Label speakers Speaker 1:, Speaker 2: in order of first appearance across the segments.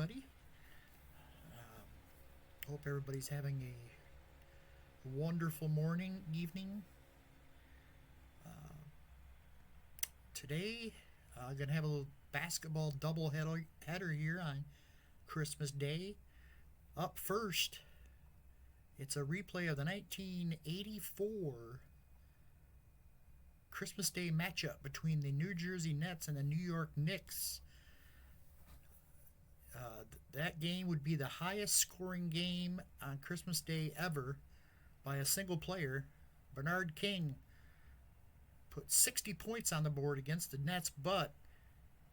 Speaker 1: everybody. Hope everybody's having a wonderful morning, evening. Today, I'm going to have a little basketball doubleheader here on Christmas Day. Up first, it's a replay of the 1984 Christmas Day matchup between the New Jersey Nets and the New York Knicks. That game would be the highest scoring game on Christmas Day ever by a single player. Bernard King put 60 points on the board against the Nets, but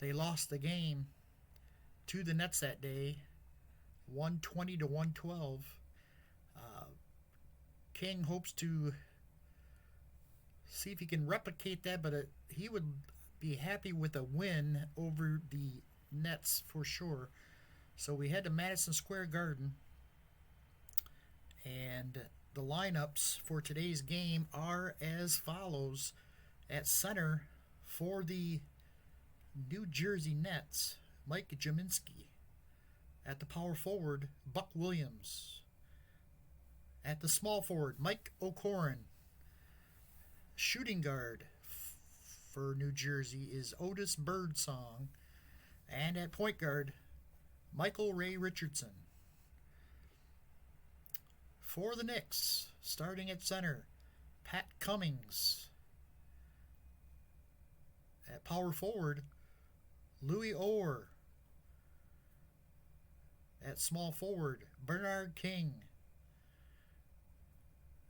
Speaker 1: they lost the game to the Nets that day, 120 to 112. King hopes to see if he can replicate that, but he would be happy with a win over the Nets for sure. So we head to Madison Square Garden, and the lineups for today's game are as follows. At center for the New Jersey Nets, Mike Jaminski. At the power forward, Buck Williams. At the small forward, Mike O'Koren. Shooting guard for New Jersey is Otis Birdsong. And at point guard, Michael Ray Richardson. For the Knicks, starting at center, Pat Cummings. At power forward, Louis Orr. At small forward, Bernard King.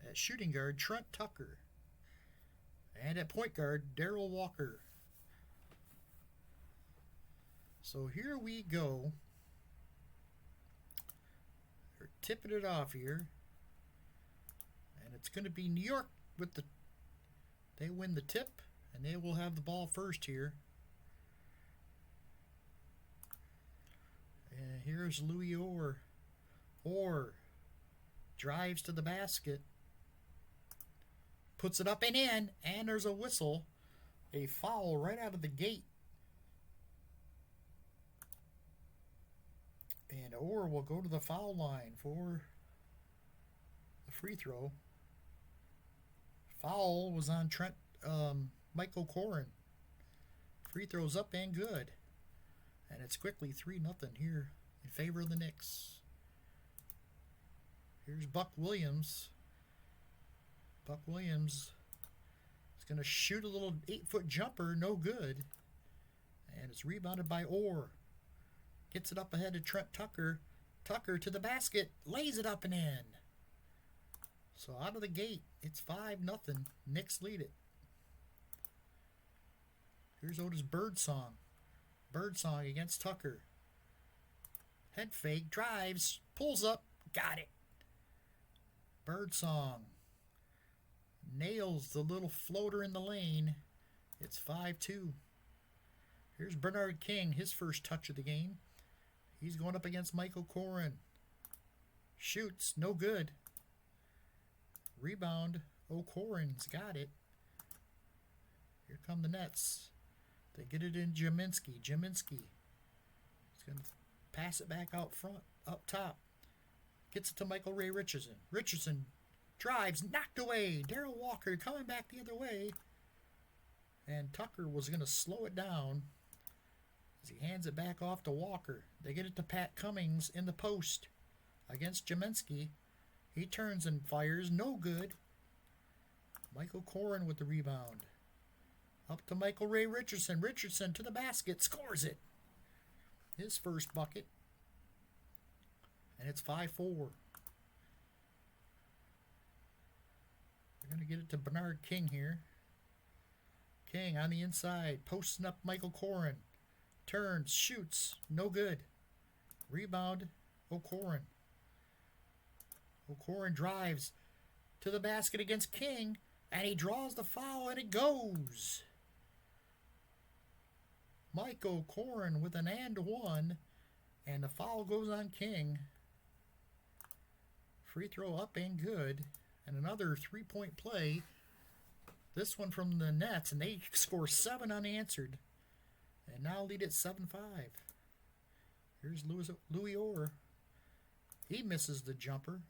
Speaker 1: At shooting guard, Trent Tucker. And at point guard, Darrell Walker. So here we go. They're tipping it off here. And it's going to be New York with they win the tip, and they will have the ball first here. And here's Louis Orr. Orr drives to the basket. Puts it up and in, and there's a whistle. A foul right out of the gate. And Orr will go to the foul line for the free throw. Foul was on Mike O'Koren. Free throws up and good. And it's quickly 3-0 here in favor of the Knicks. Here's Buck Williams. Buck Williams is going to shoot a little 8-foot jumper, no good. And it's rebounded by Orr. Gets it up ahead to Trent Tucker. Tucker to the basket, lays it up and in. So out of the gate, it's 5-0. Knicks lead it. Here's Otis Birdsong. Birdsong against Tucker. Head fake, drives, pulls up, got it. Birdsong nails the little floater in the lane. It's 5-2. Here's Bernard King, his first touch of the game. He's going up against Mike O'Koren. Shoots, no good. Rebound, O'Koren's got it. Here come the Nets. They get it in Jaminski. Jaminski is going to pass it back out front, up top. Gets it to Michael Ray Richardson. Richardson drives, knocked away. Darrell Walker coming back the other way. And Tucker was going to slow it down as he hands it back off to Walker. They get it to Pat Cummings in the post against Jaminski. He turns and fires, no good. Michael O'Koren with the rebound. Up to Michael Ray Richardson. Richardson to the basket, scores it. His first bucket. And it's 5-4. They're going to get it to Bernard King here. King on the inside, posting up Michael O'Koren. Turns, shoots, no good. Rebound, O'Koren. O'Koren drives to the basket against King, and he draws the foul, and it goes. Mike O'Koren with an and one, and the foul goes on King. Free throw up and good, and another three-point play. This one from the Nets, and they score 7 unanswered, and now lead at 7-5. Here's Louis Orr. He misses the jumper.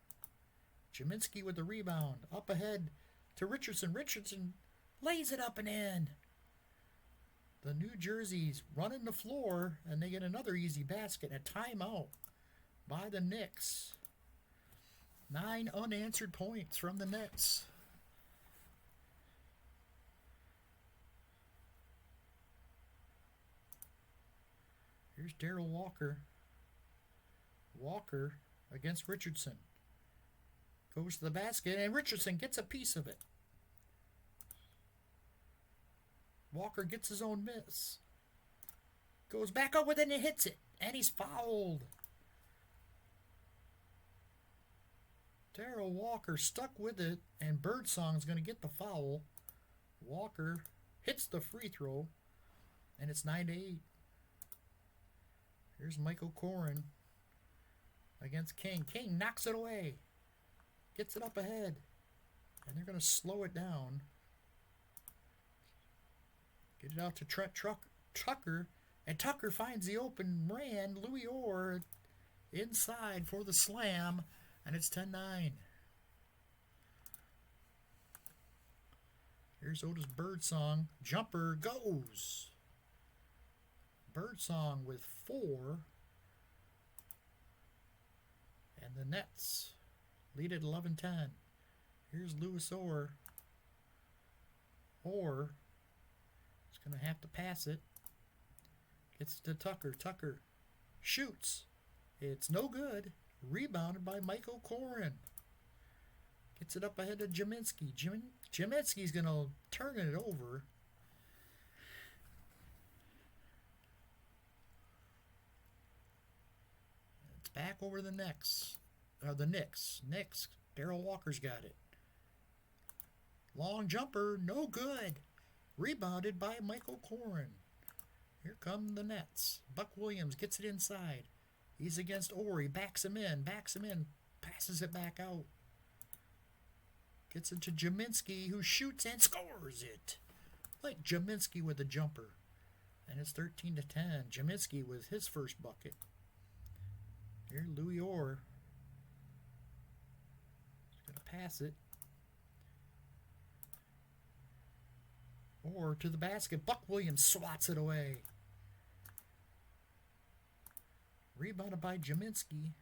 Speaker 1: Jaminski with the rebound. Up ahead to Richardson. Richardson lays it up and in. The New Jersey's running the floor, and they get another easy basket and a timeout by the Knicks. 9 unanswered points from the Nets. Here's Darrell Walker. Walker against Richardson. Goes to the basket, and Richardson gets a piece of it. Walker gets his own miss. Goes back up with it and hits it. And he's fouled. Darrell Walker stuck with it, and Birdsong's going to get the foul. Walker hits the free throw, and it's 9-8. Here's Michael Koren against King. King knocks it away. Gets it up ahead. And they're going to slow it down. Get it out to Tucker. And Tucker finds the open man. Louis Orr inside for the slam. And it's 10-9. Here's Otis Birdsong. Jumper goes. Birdsong with 4. And the Nets lead at 11-10. Here's Louis Orr. Orr is going to have to pass it. Gets it to Tucker. Tucker shoots. It's no good. Rebounded by Michael Koren. Gets it up ahead to Jaminski. Jaminski's going to turn it over. It's back over the Knicks. Knicks. Darrell Walker's got it. Long jumper, no good. Rebounded by Michael Koren. Here come the Nets. Buck Williams gets it inside. He's against Orr. He backs him in. Passes it back out. Gets it to Jaminski, who shoots and scores it. Like Jaminski with a jumper. And it's 13-10. Jaminski with his first bucket. Here, Louis Orr. He's going to pass it. Orr to the basket. Buck Williams swats it away. Rebounded by Jaminski.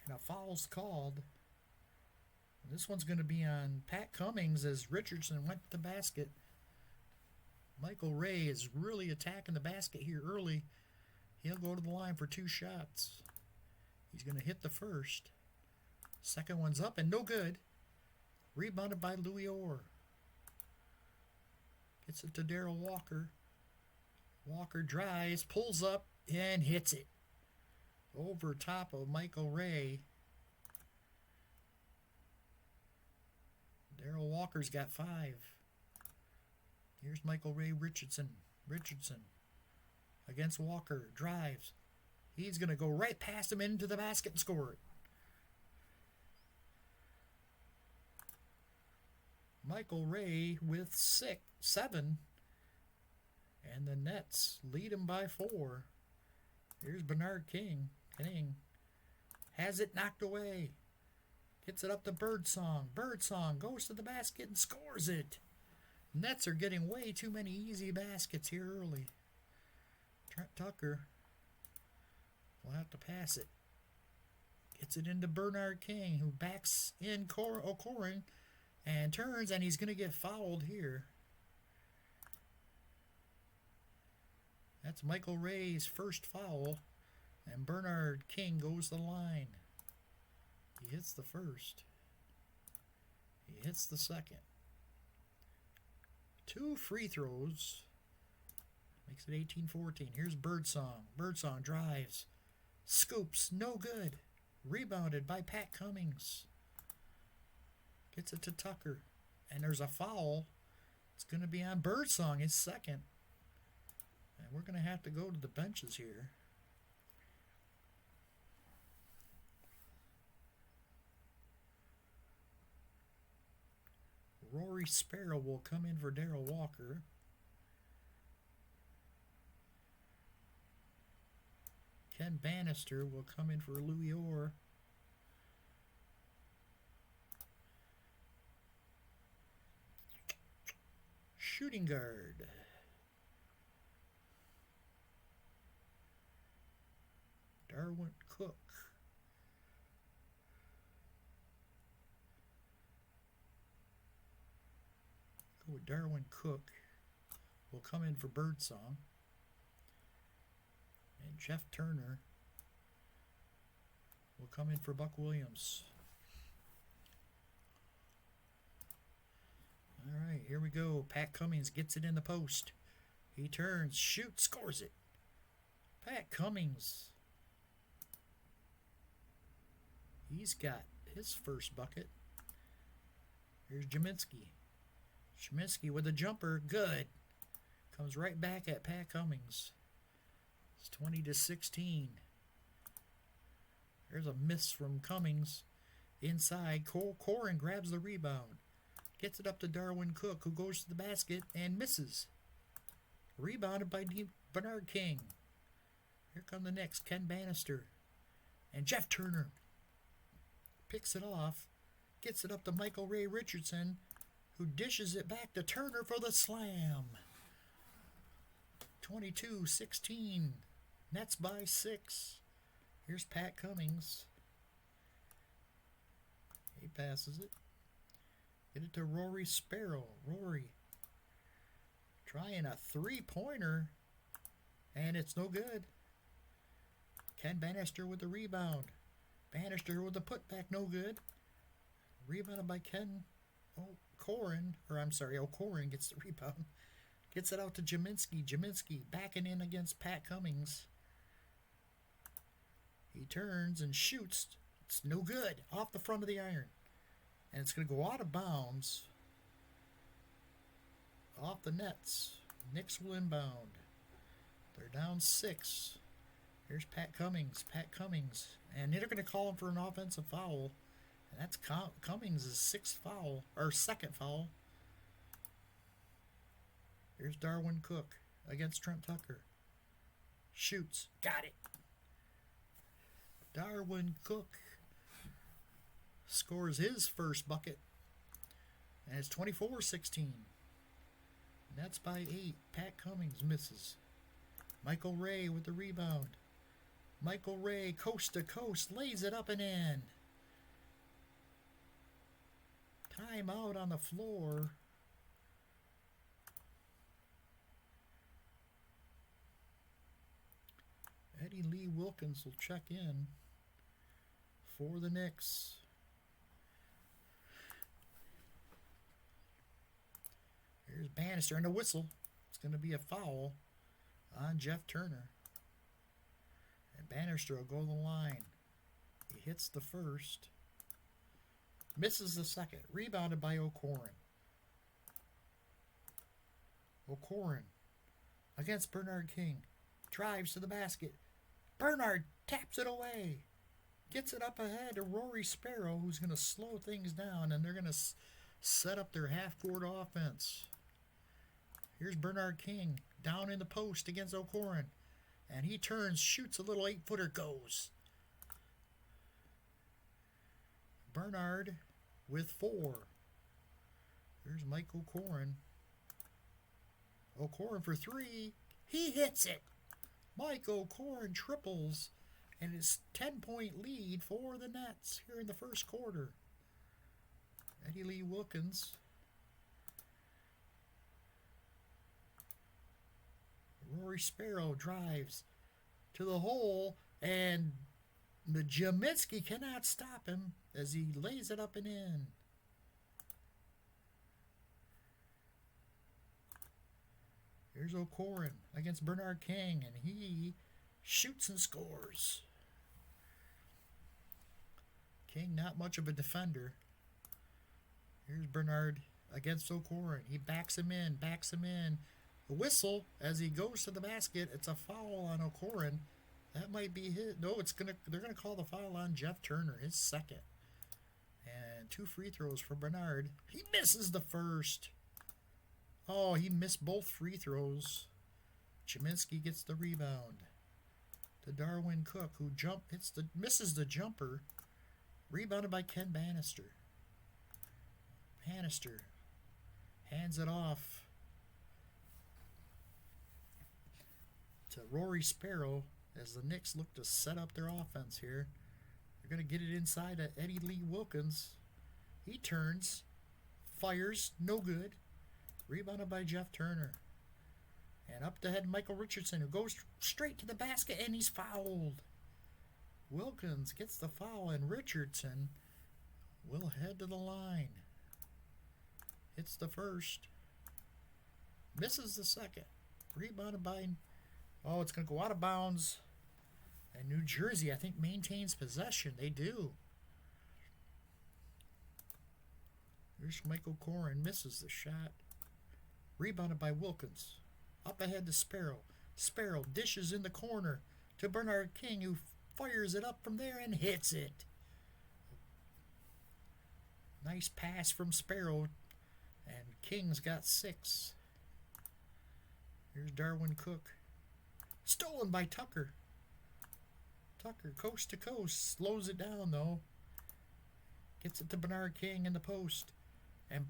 Speaker 1: And a foul's called. This one's going to be on Pat Cummings as Richardson went to the basket. Michael Ray is really attacking the basket here early. He'll go to the line for 2 shots. He's going to hit the first. Second one's up and no good. Rebounded by Louis Orr. Gets it to Darrell Walker. Walker drives, pulls up, and hits it. Over top of Michael Ray. Darrell Walker's got 5. Here's Michael Ray Richardson. Richardson against Walker. Drives. He's going to go right past him into the basket and score it. Michael Ray with 7. And the Nets lead him by 4. Here's Bernard King. King has it knocked away. Gets it up to Birdsong. Birdsong goes to the basket and scores it. Nets are getting way too many easy baskets here early. Trent Tucker will have to pass it. Gets it into Bernard King, who backs in Koren and turns, and he's going to get fouled here. That's Michael Ray's first foul, and Bernard King goes to the line. He hits the first. He hits the second. 2 free throws. Makes it 18-14. Here's Birdsong. Birdsong drives. Scoops. No good. Rebounded by Pat Cummings. Gets it to Tucker. And there's a foul. It's going to be on Birdsong, his second. And we're going to have to go to the benches here. Rory Sparrow will come in for Darrell Walker. Ken Bannister will come in for Louis Orr. Shooting guard. Darwin Cook. Go with Darwin Cook. Will come in for Birdsong. And Jeff Turner will come in for Buck Williams. All right, here we go. Pat Cummings gets it in the post. He turns, shoots, scores it. Pat Cummings. He's got his first bucket. Here's Jaminski. Jaminski with a jumper. Good. Comes right back at Pat Cummings. It's 20-16. There's a miss from Cummings. Inside, Corin grabs the rebound. Gets it up to Darwin Cook, who goes to the basket and misses. Rebounded by Bernard King. Here come the Knicks. Ken Bannister. And Jeff Turner picks it off. Gets it up to Michael Ray Richardson, who dishes it back to Turner for the slam. 22-16. Nets by 6. Here's Pat Cummings. He passes it. Get it to Rory Sparrow. Rory trying a three-pointer, and it's no good. Ken Bannister with the rebound. Bannister with the putback, no good. Rebounded by Ken O'Corin gets the rebound. Gets it out to Jaminski. Jaminski backing in against Pat Cummings. He turns and shoots. It's no good. Off the front of the iron. And it's going to go out of bounds. Off the nets. Knicks will inbound. They're down 6. Here's Pat Cummings. Pat Cummings. And they're going to call him for an offensive foul. And that's Cummings' second foul. Here's Darwin Cook against Trent Tucker. Shoots. Got it. Darwin Cook scores his first bucket. And it's 24-16. Nets by 8. Pat Cummings misses. Michael Ray with the rebound. Michael Ray, coast to coast, lays it up and in. Timeout on the floor. Eddie Lee Wilkins will check in for the Knicks. Here's Bannister and a whistle. It's going to be a foul on Jeff Turner. And Bannister will go to the line. He hits the first. Misses the second. Rebounded by O'Corin. O'Corin against Bernard King. Drives to the basket. Bernard taps it away. Gets it up ahead to Rory Sparrow, who's going to slow things down, and they're going to set up their half-court offense. Here's Bernard King down in the post against O'Corin. And he turns, shoots a little 8-footer, goes. Bernard with 4. Here's Mike O'Corin. O'Corin for 3. He hits it. Mike O'Corin triples. And it's 10-point lead for the Nets here in the first quarter. Eddie Lee Wilkins. Rory Sparrow drives to the hole, and the Jaminski cannot stop him as he lays it up and in. Here's O'Corin against Bernard King, and he shoots and scores. King not much of a defender. Here's Bernard against O'Corin. He backs him in. A whistle as he goes to the basket. It's a foul on O'Corin. That might be his. No, they're gonna call the foul on Jeff Turner, his second. And 2 free throws for Bernard. He misses the first. Oh, he missed both free throws. Jaminski gets the rebound. to Darwin Cook, who misses the jumper. Rebounded by Ken Bannister. Bannister hands it off to Rory Sparrow as the Knicks look to set up their offense here. They're going to get it inside to Eddie Lee Wilkins. He turns, fires, no good. Rebounded by Jeff Turner. And up to head Michael Richardson, who goes straight to the basket, and he's fouled. Wilkins gets the foul, and Richardson will head to the line. Hits the first. Misses the second. Rebounded by... Oh, it's going to go out of bounds. And New Jersey, I think, maintains possession. They do. Here's Michael Corrin. Misses the shot. Rebounded by Wilkins. Up ahead to Sparrow. Sparrow dishes in the corner to Bernard King, who fires it up from there and hits it. Nice pass from Sparrow. And King's got 6. Here's Darwin Cook. Stolen by Tucker. Tucker, coast to coast. Slows it down, though. Gets it to Bernard King in the post. And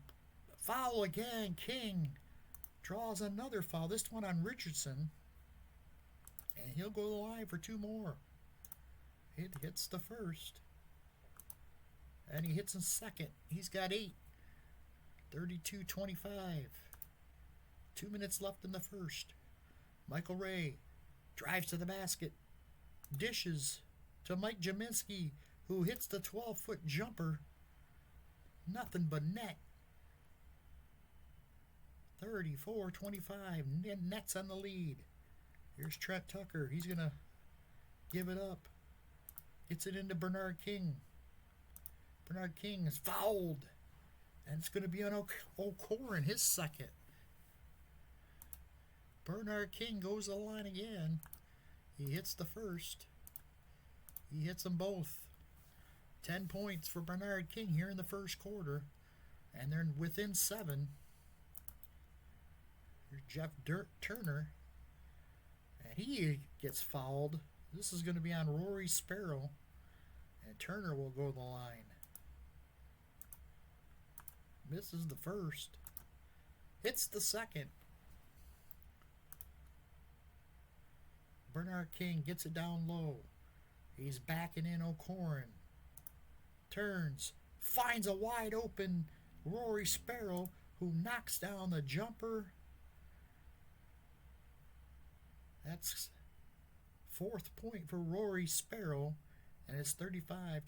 Speaker 1: foul again. King draws another foul. This one on Richardson. And he'll go to the line for 2 more. It hits the first. And he hits in second. He's got 8. 32-25. 2 minutes left in the first. Michael Ray drives to the basket. Dishes to Mike Jaminski, who hits the 12-foot jumper. Nothing but net. 34-25. Nets on the lead. Here's Trent Tucker. He's going to give it up. Gets it into Bernard King. Bernard King is fouled. And it's going to be on O'Corin, his second. Bernard King goes to the line again. He hits the first. He hits them both. 10 points for Bernard King here in the first quarter. And they're within 7. Here's Jeff Turner. And he gets fouled. This is going to be on Rory Sparrow. And Turner will go to the line. Misses the first. Hits the second. Bernard King gets it down low. He's backing in O'Corin. Turns. Finds a wide open Rory Sparrow, who knocks down the jumper. That's 4th point for Rory Sparrow. And it's 35-29.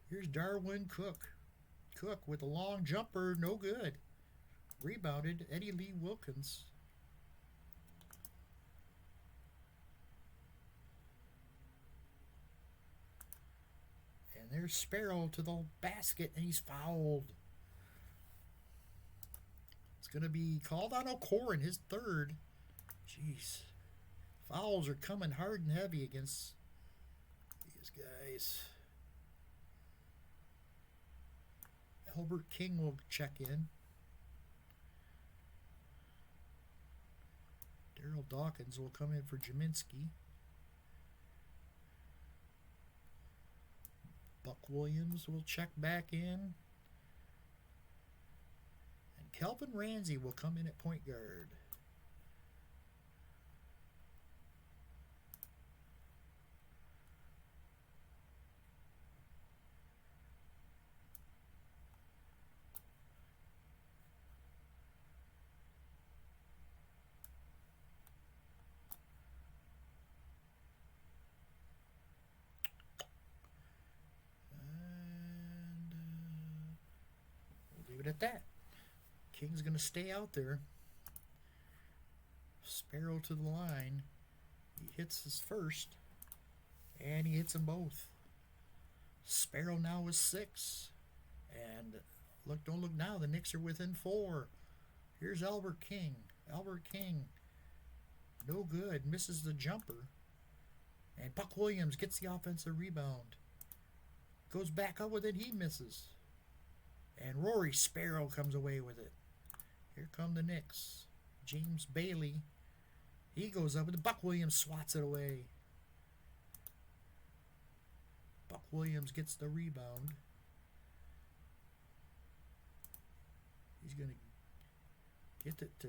Speaker 1: Here's Darwin Cook. Cook with a long jumper, no good. Rebounded, Eddie Lee Wilkins. And there's Sparrow to the basket, and he's fouled. It's going to be called on O'Corin, his 3rd. Jeez. Fouls are coming hard and heavy against these guys. Albert King will check in. Daryl Dawkins will come in for Jaminski. Buck Williams will check back in. And Kelvin Ramsey will come in at point guard. At that. King's going to stay out there. Sparrow to the line. He hits his first. And he hits them both. Sparrow now is 6. And look, don't look now. The Knicks are within 4. Here's Albert King. Albert King. No good. Misses the jumper. And Buck Williams gets the offensive rebound. Goes back up with it. He misses. And Rory Sparrow comes away with it. Here come the Knicks. James Bailey. He goes up, and Buck Williams swats it away. Buck Williams gets the rebound. He's going to get it to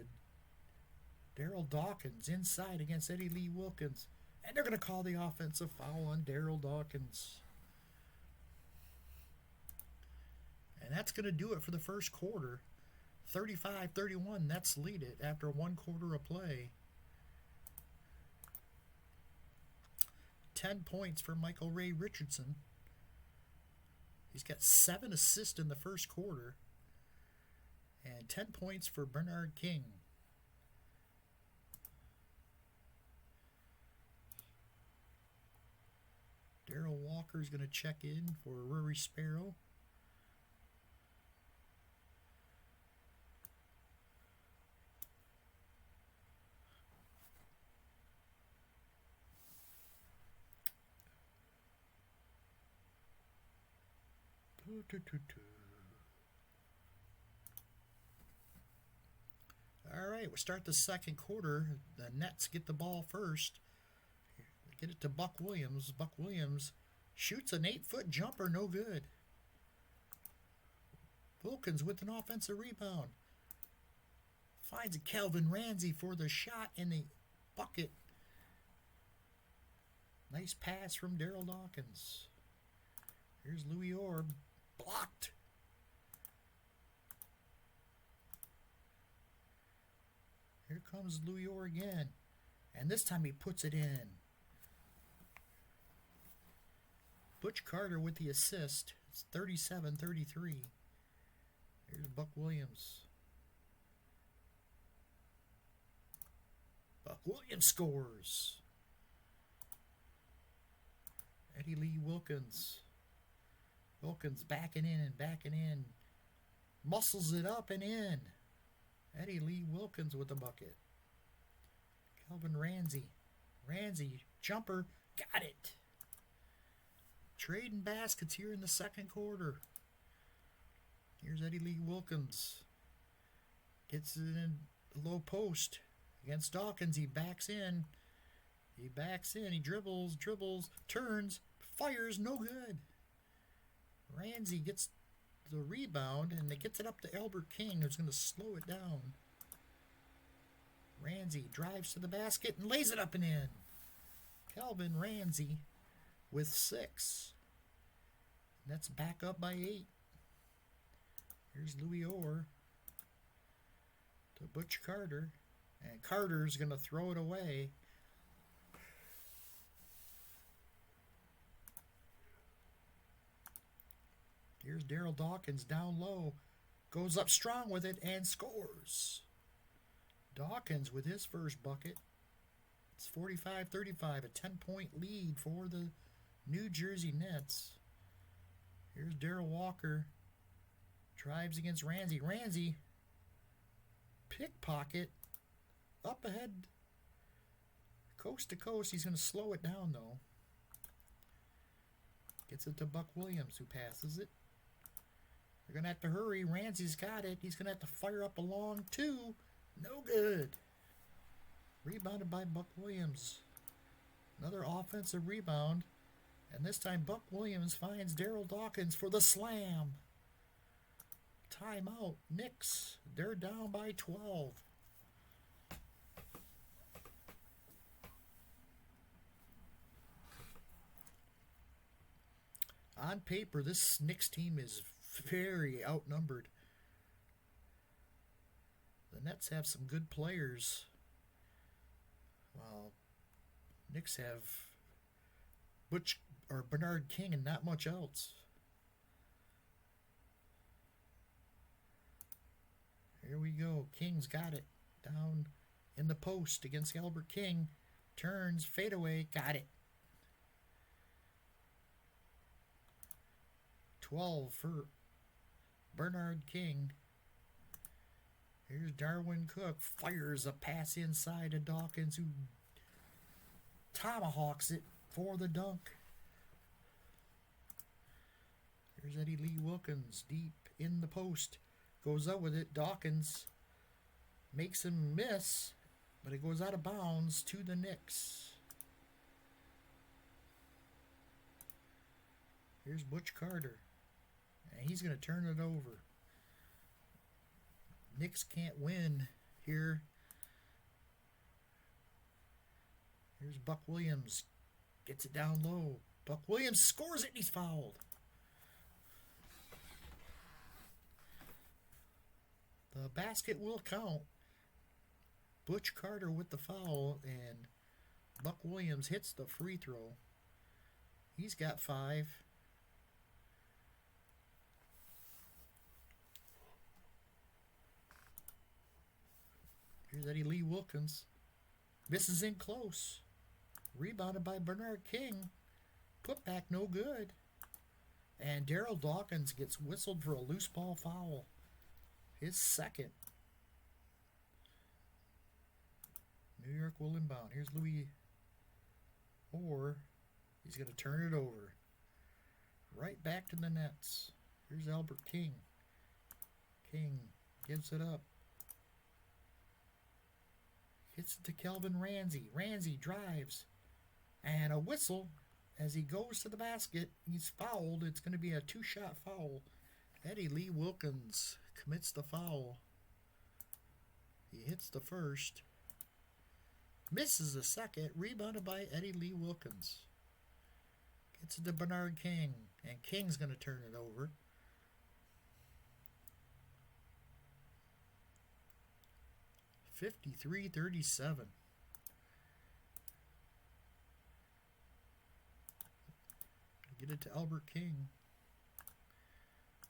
Speaker 1: Daryl Dawkins inside against Eddie Lee Wilkins. And they're going to call the offensive foul on Daryl Dawkins. And that's going to do it for the first quarter. 35-31, that's lead it after 1 quarter of play. 10 points for Michael Ray Richardson. He's got 7 assists in the first quarter. And 10 points for Bernard King. Darrell Walker's going to check in for Rory Sparrow. All right, we'll start the second quarter. The Nets get the ball first. Get it to Buck Williams. Buck Williams shoots an 8-foot jumper, no good. Wilkins with an offensive rebound. Finds a Calvin Ramsey for the shot in the bucket. Nice pass from Daryl Dawkins. Here's Louis Orr. Blocked. Here comes Louis Orr again. And this time he puts it in. Butch Carter with the assist. It's 37-33. Here's Buck Williams. Buck Williams scores. Eddie Lee Wilkins. Wilkins backing in and backing in. Muscles it up and in. Eddie Lee Wilkins with the bucket. Calvin Ramsey. Ramsey, jumper, got it. Trading baskets here in the second quarter. Here's Eddie Lee Wilkins. Gets it in the low post against Dawkins. He backs in. He backs in. He dribbles, turns, fires, no good. Ramsey gets the rebound, and it gets it up to Albert King, who's going to slow it down. Ramsey drives to the basket and lays it up and in. Calvin Ramsey with 6. That's back up by 8. Here's Louis Orr to Butch Carter, and Carter's going to throw it away. Here's Daryl Dawkins down low. Goes up strong with it and scores. Dawkins with his first bucket. It's 45-35, a 10-point lead for the New Jersey Nets. Here's Darrell Walker. Drives against Ramsey. Ramsey, pickpocket, up ahead, coast to coast. He's going to slow it down, though. Gets it to Buck Williams, who passes it. They're going to have to hurry. Ramsey's got it. He's going to have to fire up a long 2. No good. Rebounded by Buck Williams. Another offensive rebound. And this time Buck Williams finds Daryl Dawkins for the slam. Timeout. Knicks. They're down by 12. On paper, this Knicks team is very outnumbered. The Nets have some good players. Well, Knicks have Butch or Bernard King and not much else. Here we go. King's got it. Down in the post against Albert King. Turns, fadeaway, got it. 12 for Bernard King. Here's Darwin Cook. Fires a pass inside to Dawkins, who tomahawks it for the dunk. Here's Eddie Lee Wilkins deep in the post. Goes up with it. Dawkins makes him miss, but it goes out of bounds to the Knicks. Here's Butch Carter. And he's going to turn it over. Knicks can't win here. Here's Buck Williams. Gets it down low. Buck Williams scores it and he's fouled. The basket will count. Butch Carter with the foul, and Buck Williams hits the free throw. He's got 5. Here's Eddie Lee Wilkins. Misses in close. Rebounded by Bernard King. Put back no good. And Daryl Dawkins gets whistled for a loose ball foul. His second. New York will inbound. Here's Louis Orr. He's going to turn it over. Right back to the Nets. Here's Albert King. King gives it up. Hits it to Kelvin Ramsey. Ramsey drives. And a whistle as he goes to the basket. He's fouled. It's going to be a 2-shot foul. Eddie Lee Wilkins commits the foul. He hits the first. Misses the second. Rebounded by Eddie Lee Wilkins. Gets it to Bernard King. And King's going to turn it over. (53-37). Get it to Albert King.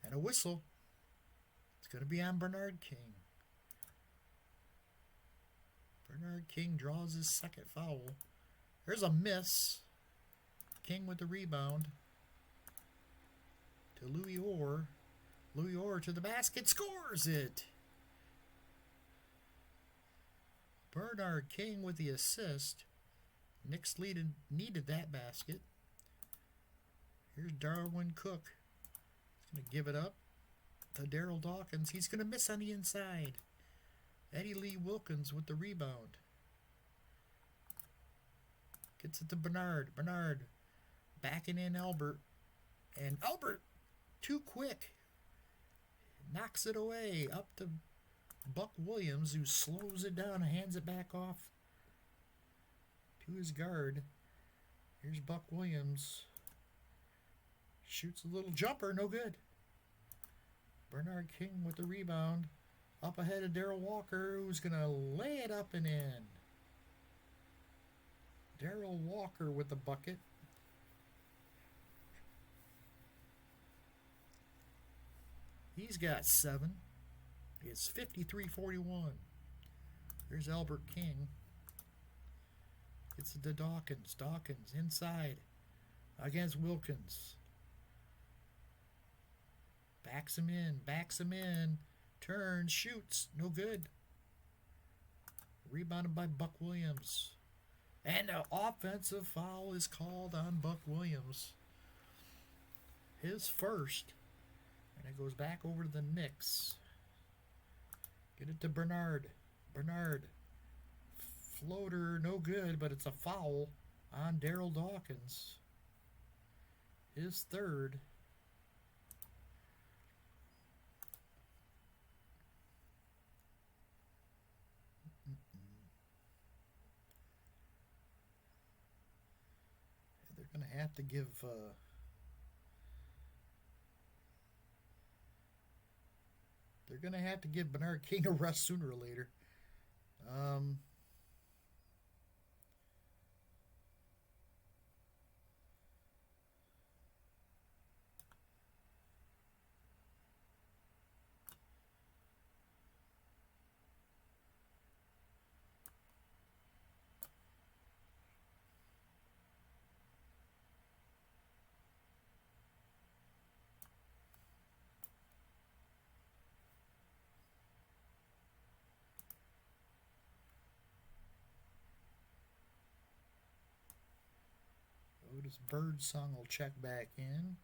Speaker 1: And a whistle. It's going to be on Bernard King. Bernard King draws his second foul. There's a miss. King with the rebound. To Louis Orr. Louis Orr to the basket. Scores it. Bernard King with the assist. Knicks needed that basket. Here's Darwin Cook. He's going to give it up to Daryl Dawkins. He's going to miss on the inside. Eddie Lee Wilkins with the rebound. Gets it to Bernard. Bernard backing in Albert. And Albert, too quick. Knocks it away up to Buck Williams, who slows it down and hands it back off to his guard. Here's Buck Williams. Shoots a little jumper, no good. Bernard King with the rebound. Up ahead of Darrell Walker, who's going to lay it up and in. Darrell Walker with the bucket. He's got 7. It's 53-41. There's Albert King. It's to Dawkins. Dawkins inside against Wilkins. Backs him in. Turns, shoots, no good. Rebounded by Buck Williams. And an offensive foul is called on Buck Williams. His first. And it goes back over to the Knicks. Get it to Bernard. Bernard. Floater, no good, but it's a foul on Daryl Dawkins. His third. They're going to have to give... They're going to have to give Bernard King a rest sooner or later. Otis Birdsong will check back in.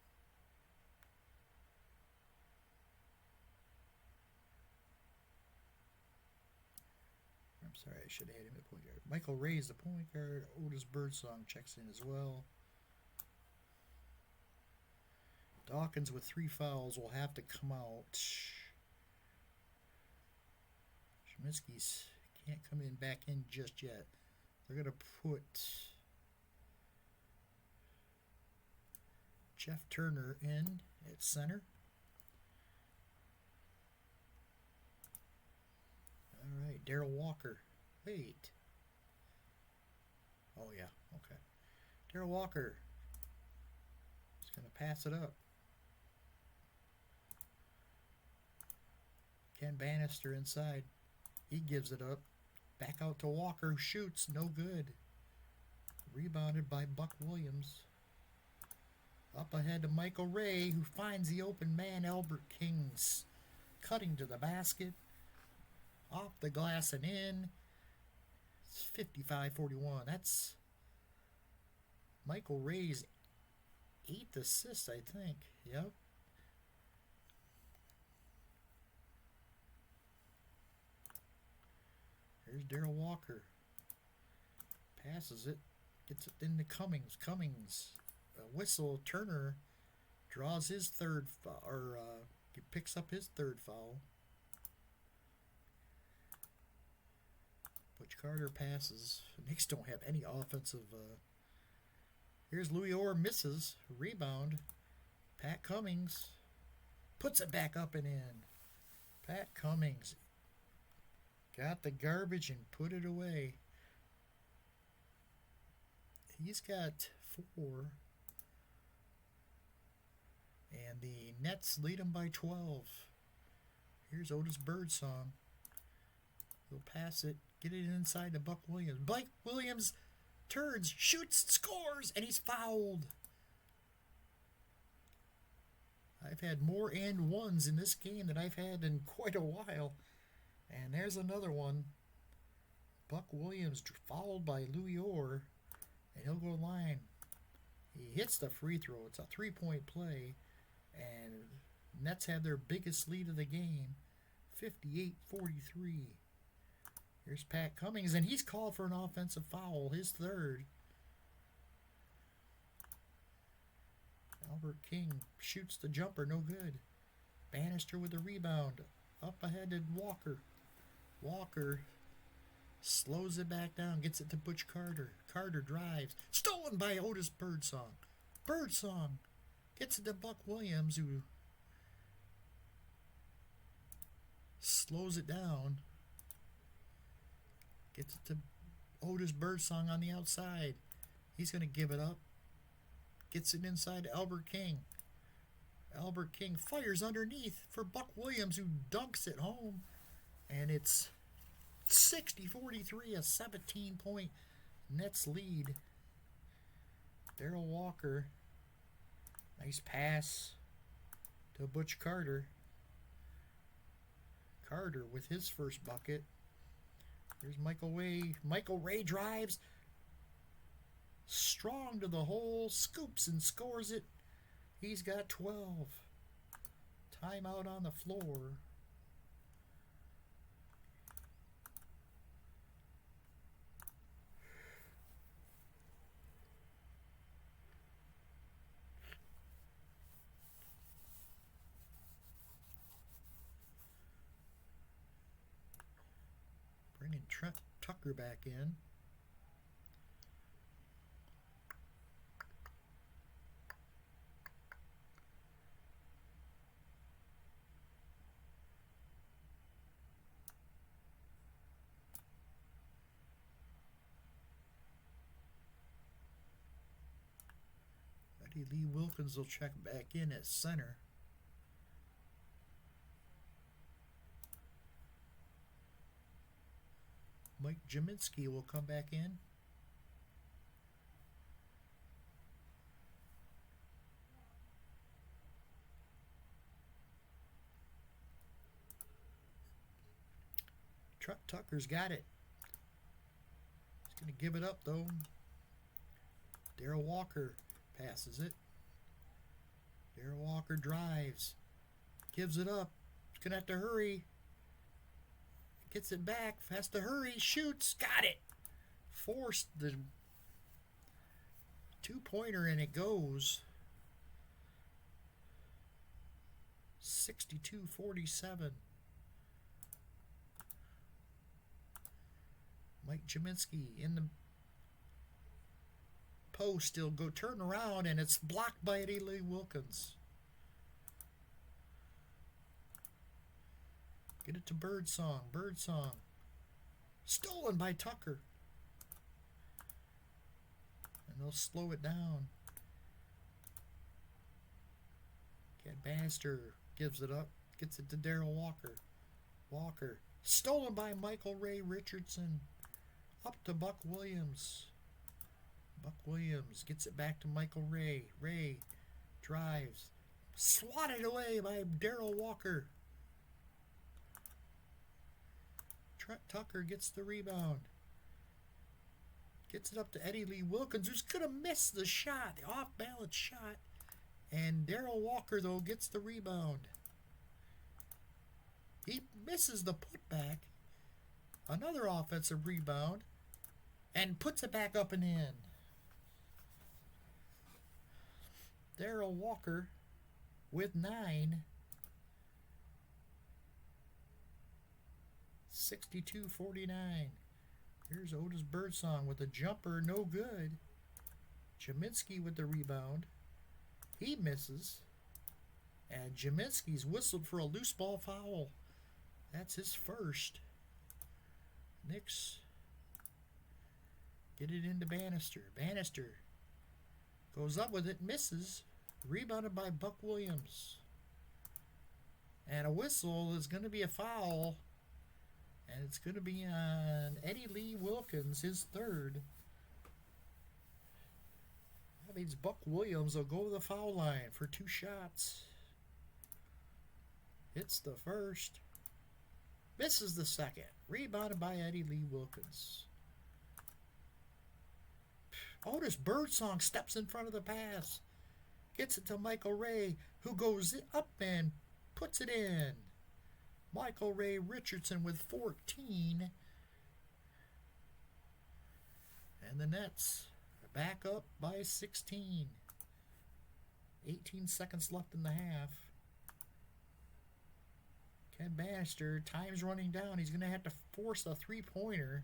Speaker 1: I'm sorry, I should have had him at point guard. Michael Ray's the point guard. Otis Birdsong checks in as well. Dawkins with 3 fouls will have to come out. Sheminsky's can't come in back in just yet. They're going to put Jeff Turner in at center. All right, Darrell Walker. Wait. Oh, yeah, okay. Darrell Walker is going to pass it up. Ken Bannister inside. He gives it up. Back out to Walker, who shoots. No good. Rebounded by Buck Williams. Up ahead to Michael Ray, who finds the open man, Albert King's cutting to the basket. Off the glass and in. It's 55-41. That's Michael Ray's 8th assist, I think. Yep. Here's Darrell Walker. Passes it. Gets it into Cummings. Cummings. Whistle. Turner draws his third foul. He picks up his third foul. Butch Carter passes. The Knicks don't have any offensive. Here's Louis Orr. Misses. Rebound. Pat Cummings puts it back up and in. Pat Cummings got the garbage and put it away. He's got 4. And the Nets lead him by 12. Here's Otis Birdsong. He'll pass it. Get it inside to Buck Williams. Buck Williams turns, shoots, scores, and he's fouled. I've had more and ones in this game than I've had in quite a while. And there's another one. Buck Williams fouled by Louis Orr. And he'll go line. He hits the free throw. It's a 3-point play. And Nets have their biggest lead of the game. 58-43. Here's Pat Cummings. And he's called for an offensive foul. His 3rd. Albert King shoots the jumper. No good. Bannister with the rebound. Up ahead to Walker. Walker slows it back down, gets it to Butch Carter. Carter drives. Stolen by Otis Birdsong. Birdsong gets it to Buck Williams, who slows it down. Gets it to Otis Birdsong on the outside. He's going to give it up. Gets it inside to Albert King. Albert King fires underneath for Buck Williams, who dunks it home. And it's 60-43, a 17-point Nets lead. Darrell Walker. Nice pass to Butch Carter. Carter with his first bucket. There's Michael Ray. Michael Ray drives. Strong to the hole. Scoops and scores it. He's got 12. Timeout on the floor. Bringing Trent Tucker back in. Lee Wilkins will check back in at center. Mike Jaminski will come back in. Truck Tucker's got it. He's going to give it up, though. Darrell Walker passes it. Darrell Walker drives. Gives it up. He's going to have to hurry. Gets it back. Has to hurry. Shoots. Got it. Forced the two-pointer, and it goes. 62-47. Mike Jaminski in the post. He'll go turn around, and it's blocked by Eddie Lee Wilkins. Get it to Birdsong. Birdsong. Stolen by Tucker. And they'll slow it down. Cat Bannister gives it up. Gets it to Darrell Walker. Walker. Stolen by Michael Ray Richardson. Up to Buck Williams. Buck Williams gets it back to Michael Ray. Ray drives. Swatted away by Darrell Walker. Trent Tucker gets the rebound. Gets it up to Eddie Lee Wilkins, who's going to miss the shot, the off-balance shot. And Darrell Walker, though, gets the rebound. He misses the putback. Another offensive rebound. And puts it back up and in. Darrell Walker with 9. 62-49. Here's Otis Birdsong with a jumper, no good. Jaminski with the rebound. He misses. And Jaminski's whistled for a loose ball foul. That's his first. Knicks get it into Bannister. Bannister goes up with it, misses. Rebounded by Buck Williams. And a whistle is going to be a foul. And it's going to be on Eddie Lee Wilkins, his third. That means Buck Williams will go to the foul line for 2 shots. Hits the first. Misses the second. Rebounded by Eddie Lee Wilkins. Otis Birdsong steps in front of the pass. Gets it to Michael Ray, who goes up and puts it in. Michael Ray Richardson with 14. And the Nets are back up by 16. 18 seconds left in the half. Ken Bannister, time's running down. He's going to have to force a three-pointer.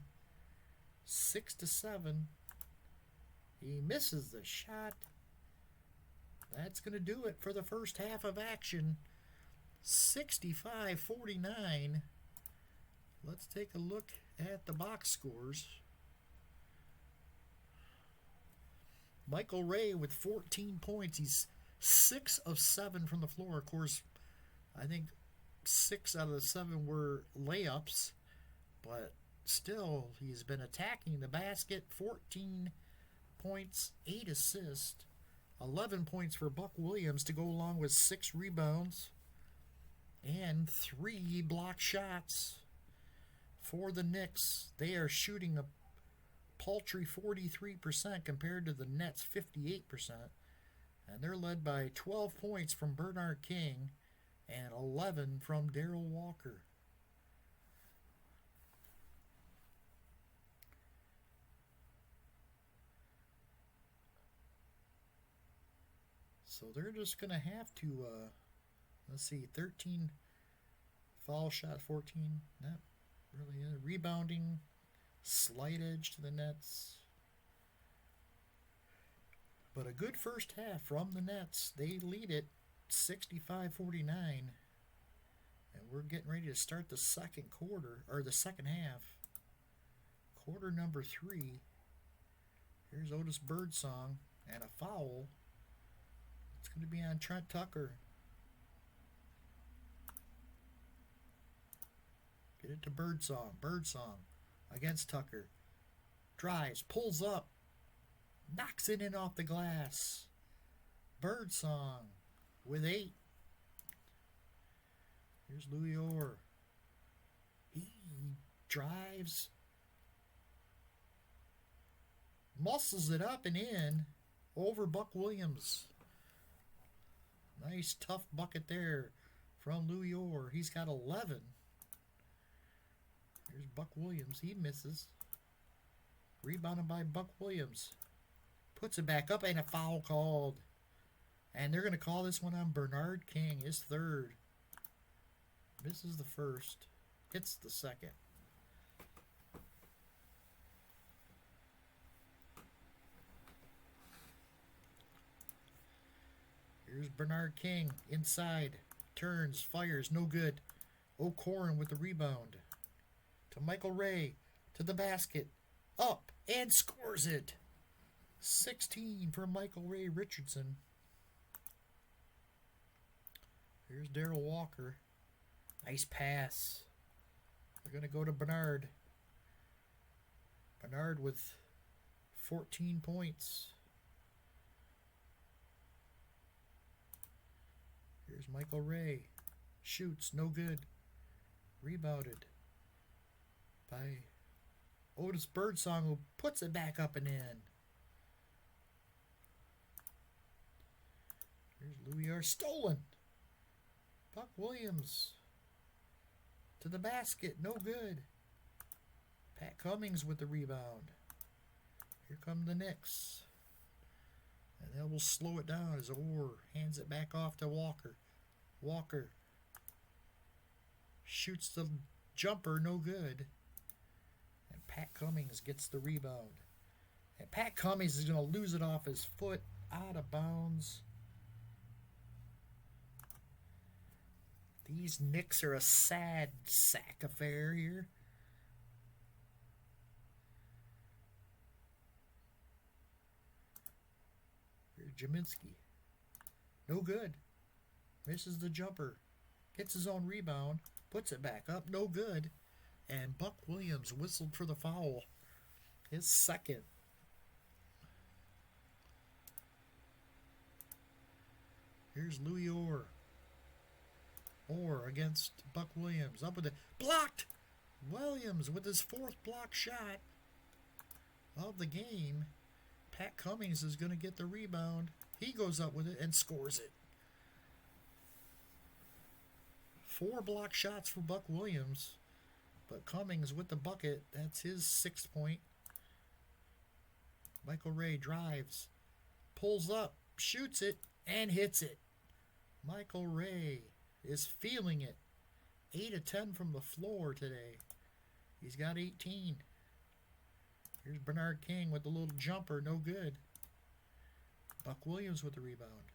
Speaker 1: 6-7. He misses the shot. That's going to do it for the first half of action. 65-49. Let's take a look at the box scores. Michael Ray with 14 points. He's 6 of 7 from the floor. Of course, I think 6 out of the 7 were layups, but still, he's been attacking the basket. 14 points, 8 assists, 11 points for Buck Williams to go along with 6 rebounds and 3 block shots for the Knicks. They are shooting a paltry 43% compared to the Nets' 58%, and they're led by 12 points from Bernard King and 11 from Darrell Walker. So they're just going to have to, let's see, 13 foul shot, 14, not really rebounding, slight edge to the Nets. But a good first half from the Nets. They lead it 65-49. And we're getting ready to start the second quarter, or the second half. Quarter number 3. Here's Otis Birdsong and a foul. It's going to be on Trent Tucker. Get it to Birdsong. Birdsong against Tucker. Drives, pulls up, knocks it in off the glass. Birdsong with 8. Here's Louis Orr. He drives, muscles it up and in over Buck Williams. Nice tough bucket there from Louis Orr. He's got 11. Here's Buck Williams. He misses. Rebounded by Buck Williams. Puts it back up and a foul called. And they're going to call this one on Bernard King, his third. Misses the first. Hits the second. Here's Bernard King inside. Turns, fires, no good. O'Corin with the rebound. To Michael Ray. To the basket. Up and scores it. 16 for Michael Ray Richardson. Here's Darrell Walker. Nice pass. They're going to go to Bernard. Bernard with 14 points. Here's Michael Ray. Shoots, no good. Rebounded by Otis Birdsong, who puts it back up and in. Here's Louis R. Stolen. Buck Williams to the basket, no good. Pat Cummings with the rebound. Here come the Knicks. And they will slow it down as Orr hands it back off to Walker. Walker shoots the jumper, no good. And Pat Cummings gets the rebound. And Pat Cummings is going to lose it off his foot, out of bounds. These Knicks are a sad sack affair here. Here's Jaminski. No good. Misses the jumper. Gets his own rebound. Puts it back up. No good. And Buck Williams whistled for the foul. His second. Here's Louis Orr. Orr against Buck Williams. Up with it. Blocked! Williams with his fourth block shot of the game. Pat Cummings is going to get the rebound. He goes up with it and scores it. 4 block shots for Buck Williams. But Cummings with the bucket. That's his 6th point. Michael Ray drives. Pulls up. Shoots it. And hits it. Michael Ray is feeling it. 8 of 10 from the floor today. He's got 18. Here's Bernard King with the little jumper. No good. Buck Williams with the rebound.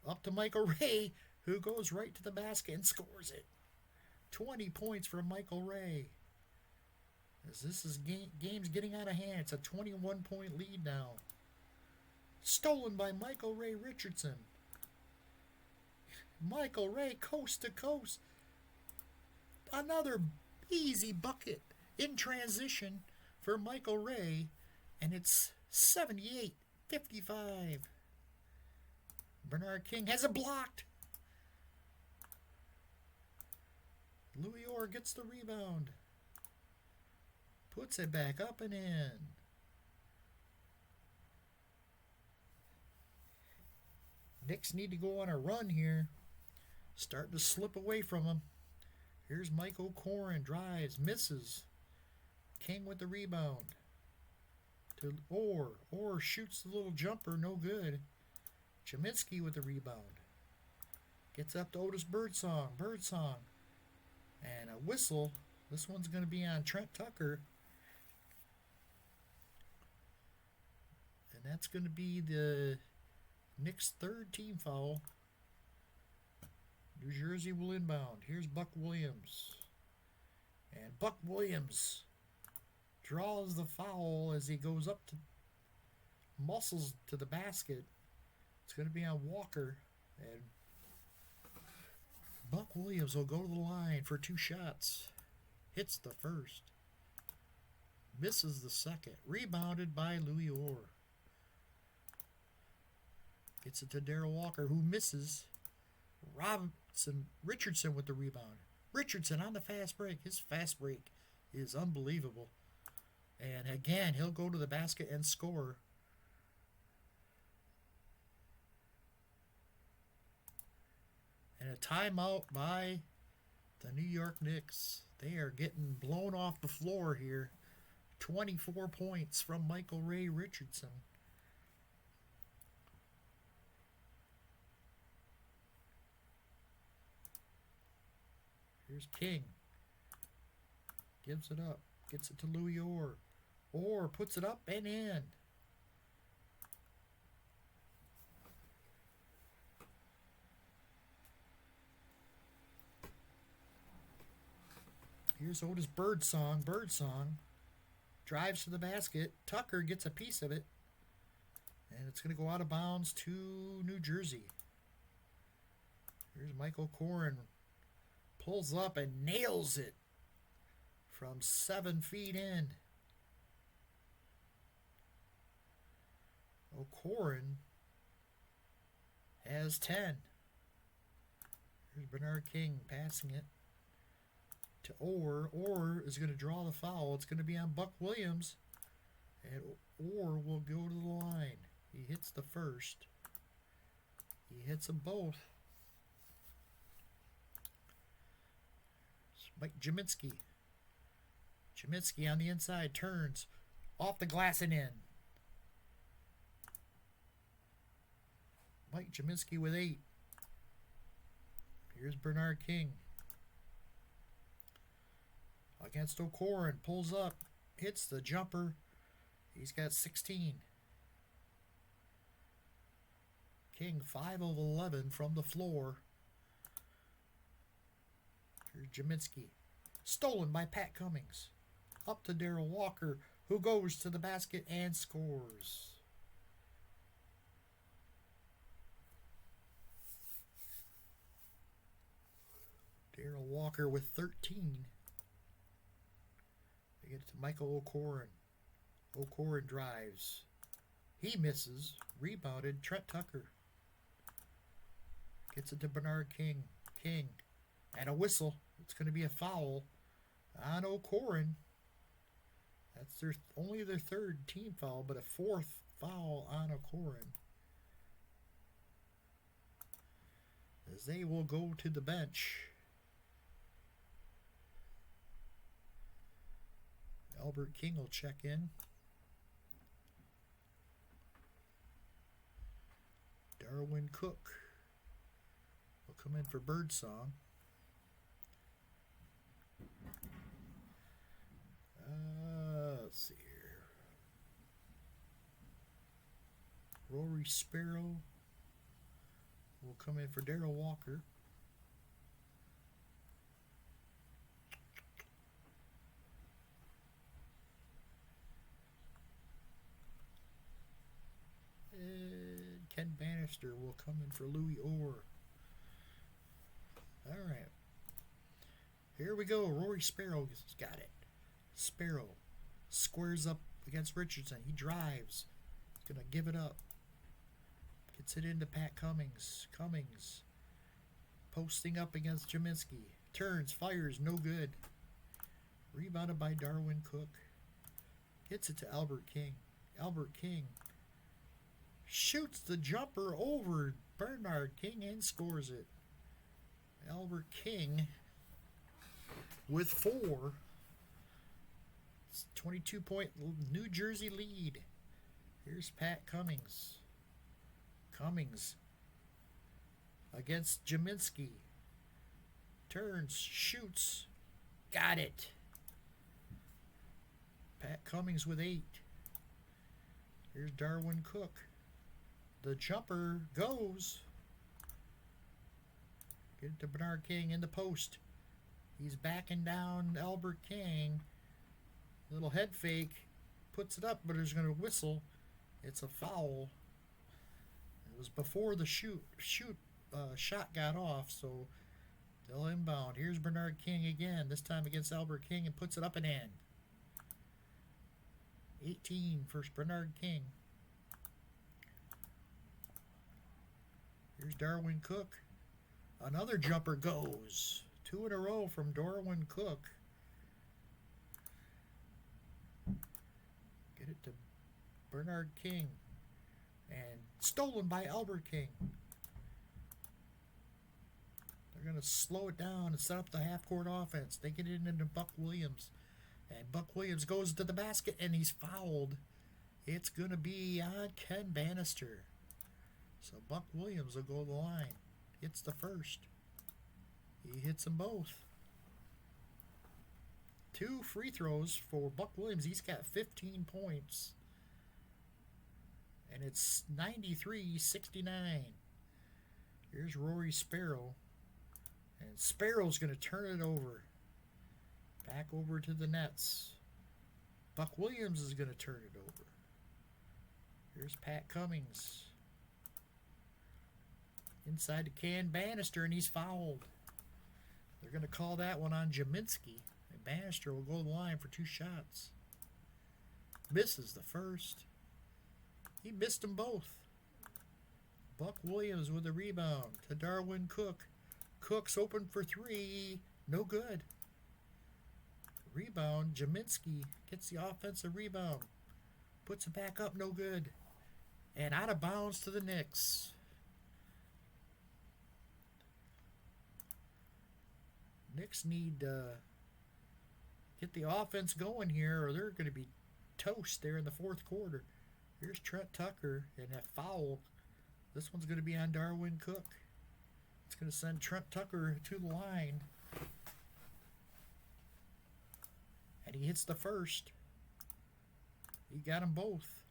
Speaker 1: Up to Michael Ray, who goes right to the basket and scores it. 20 points for Michael Ray. As this is game's getting out of hand. It's a 21-point lead now. Stolen by Michael Ray Richardson. Michael Ray coast to coast. Another easy bucket in transition for Michael Ray. And it's 78-55. Bernard King has it blocked. Louis Orr gets the rebound. Puts it back up and in. Knicks need to go on a run here. Starting to slip away from him. Here's Mike O'Corin. Drives. Misses. King with the rebound. To Orr. Orr shoots the little jumper. No good. Jaminski with the rebound. Gets up to Otis Birdsong. Birdsong. And a whistle. This one's going to be on Trent Tucker. And that's going to be the Knicks' 3rd team foul. New Jersey will inbound. Here's Buck Williams. And Buck Williams draws the foul as he goes up to muscles to the basket. It's going to be on Walker. And Buck Williams will go to the line for 2 shots. Hits the first. Misses the second. Rebounded by Louis Orr. Gets it to Darrell Walker, who misses. Richardson with the rebound. Richardson on the fast break. His fast break is unbelievable. And again, he'll go to the basket and score. And a timeout by The New York Knicks, they are getting blown off the floor here. 24 points from Michael Ray Richardson. Here's King. Gives it up. Gets it to Louis Orr. Orr puts it up and in. Here's Otis Birdsong. Birdsong drives to the basket. Tucker gets a piece of it. And it's going to go out of bounds to New Jersey. Here's Michael Corrin. Pulls up and nails it from 7 feet in. O'Corrin has 10. Here's Bernard King passing it to Orr. Orr is going to draw the foul. It's going to be on Buck Williams. And Orr will go to the line. He hits the first. He hits them both. Mike Jaminski. Jaminski on the inside turns. Off the glass and in. Mike Jaminski with 8. Here's Bernard King. Against O'Corrin. Pulls up. Hits the jumper. He's got 16. King 5 of 11 from the floor. Here's Jaminski. Stolen by Pat Cummings. Up to Darrell Walker, who goes to the basket and scores. Darrell Walker with 13. They get it to Michael O'Corrin. O'Corrin drives. He misses. Rebounded. Trent Tucker. Gets it to Bernard King. King. And a whistle. It's going to be a foul on O'Corrin. That's only their 3rd team foul, but a 4th foul on O'Corrin. As they will go to the bench. Albert King will check in. Darwin Cook will come in for Birdsong. Let's see here. Rory Sparrow will come in for Darrell Walker. And Ken Bannister will come in for Louis Orr. All right. Here we go. Rory Sparrow has got it. Sparrow squares up against Richardson. He drives. He's going to give it up. Gets it into Pat Cummings. Cummings posting up against Jaminski. Turns, fires, no good. Rebounded by Darwin Cook. Gets it to Albert King. Albert King shoots the jumper over Bernard King and scores it. Albert King with 4. 22-point New Jersey lead. Here's Pat Cummings. Cummings against Jaminski. Turns, shoots, got it. Pat Cummings with 8. Here's Darwin Cook. The jumper goes. Get it to Bernard King in the post. He's backing down Albert King. Little head fake, puts it up, but he's going to whistle. It's a foul. It was before the shot got off, so they'll inbound. Here's Bernard King again, this time against Albert King, and puts it up and in. 18 for Bernard King. Here's Darwin Cook. Another jumper goes. 2 in a row from Darwin Cook. Get it to Bernard King. And stolen by Albert King. They're They're going to slow it down and set up the half-court offense. They get it into Buck Williams. And Buck Williams goes to the basket, and he's fouled. It's going to be on Ken Bannister. So Buck Williams will go to the line. Hits the first. He hits them both. 2 free throws for Buck Williams. He's got 15 points. And it's 93-69. Here's Rory Sparrow. And Sparrow's going to turn it over. Back over to the Nets. Buck Williams is going to turn it over. Here's Pat Cummings. Inside to Ken Bannister, and he's fouled. They're going to call that one on Jaminski. And Bannister will go to the line for 2 shots. Misses the first. He missed them both. Buck Williams with a rebound to Darwin Cook. Cook's open for 3. No good. Rebound. Jaminski gets the offensive rebound. Puts it back up. No good. And out of bounds to the Knicks. Knicks need to get the offense going here, or they're going to be toast there in the 4th quarter. Here's Trent Tucker, and that foul. This one's going to be on Darwin Cook. It's going to send Trent Tucker to the line. And he hits the first. He got them both.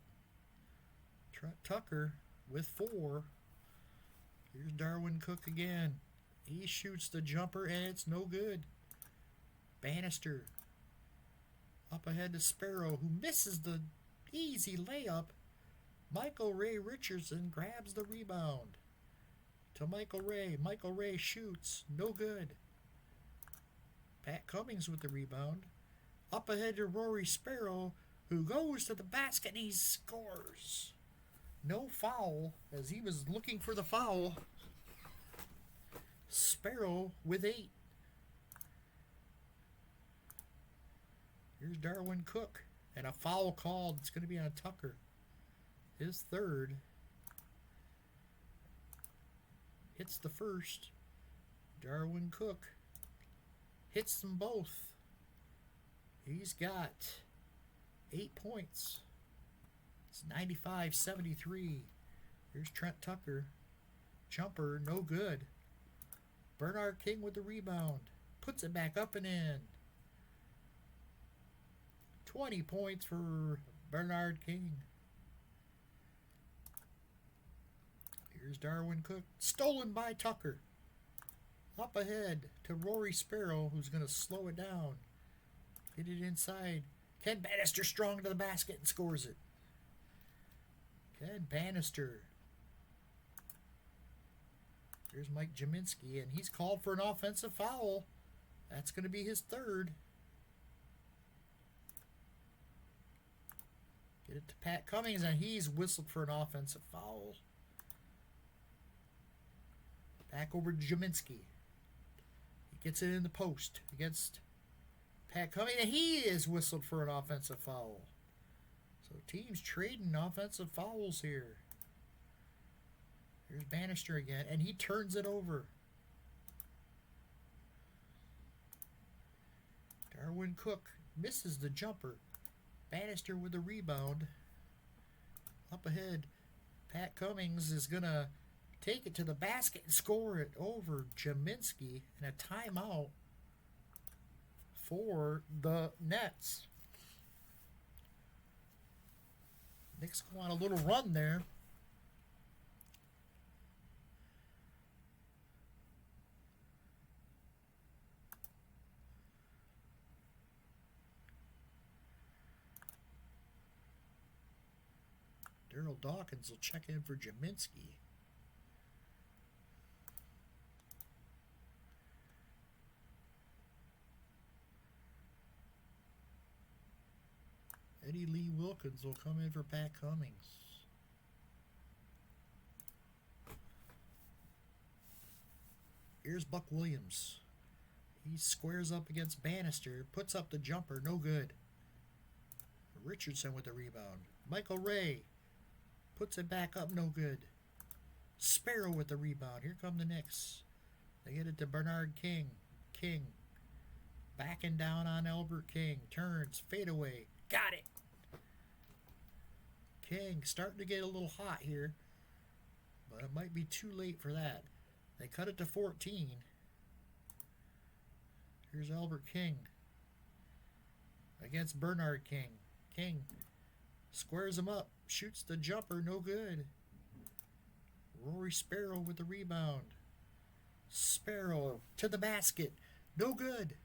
Speaker 1: Trent Tucker with 4. Here's Darwin Cook again. He shoots the jumper, and it's no good. Bannister up ahead to Sparrow, who misses the easy layup. Michael Ray Richardson grabs the rebound to Michael Ray. Michael Ray shoots. No good. Pat Cummings with the rebound. Up ahead to Rory Sparrow, who goes to the basket, and he scores. No foul, as he was looking for the foul. Sparrow with 8. Here's Darwin Cook. And a foul called. It's going to be on Tucker. His 3rd. Hits the first. Darwin Cook hits them both. He's got 8 points. It's 95-73. Here's Trent Tucker. Jumper, no good. Bernard King with the rebound. Puts it back up and in. 20 points for Bernard King. Here's Darwin Cook. Stolen by Tucker. Up ahead to Rory Sparrow, who's going to slow it down. Get it inside. Ken Bannister strong to the basket and scores it. Ken Bannister. Here's Mike Jaminski, and he's called for an offensive foul. That's going to be his 3rd. Get it to Pat Cummings, and he's whistled for an offensive foul. Back over to Jaminski. He gets it in the post against Pat Cummings, and he is whistled for an offensive foul. So teams trading offensive fouls here. Here's Bannister again, and he turns it over. Darwin Cook misses the jumper. Bannister with the rebound. Up ahead, Pat Cummings is going to take it to the basket and score it over Jaminski, and a timeout for the Nets. Knicks go on a little run there. Daryl Dawkins will check in for Jaminski. Eddie Lee Wilkins will come in for Pat Cummings. Here's Buck Williams. He squares up against Bannister, puts up the jumper, no good. Richardson with the rebound. Michael Ray puts it back up, no good. Sparrow with the rebound. Here come the Knicks. They get it to Bernard King. King backing down on Albert King. Turns, fadeaway. Got it. King starting to get a little hot here, but it might be too late for that. They cut it to 14. Here's Albert King against Bernard King. King squares him up, shoots the jumper, no good. Rory Sparrow with the rebound. Sparrow to the basket, no good.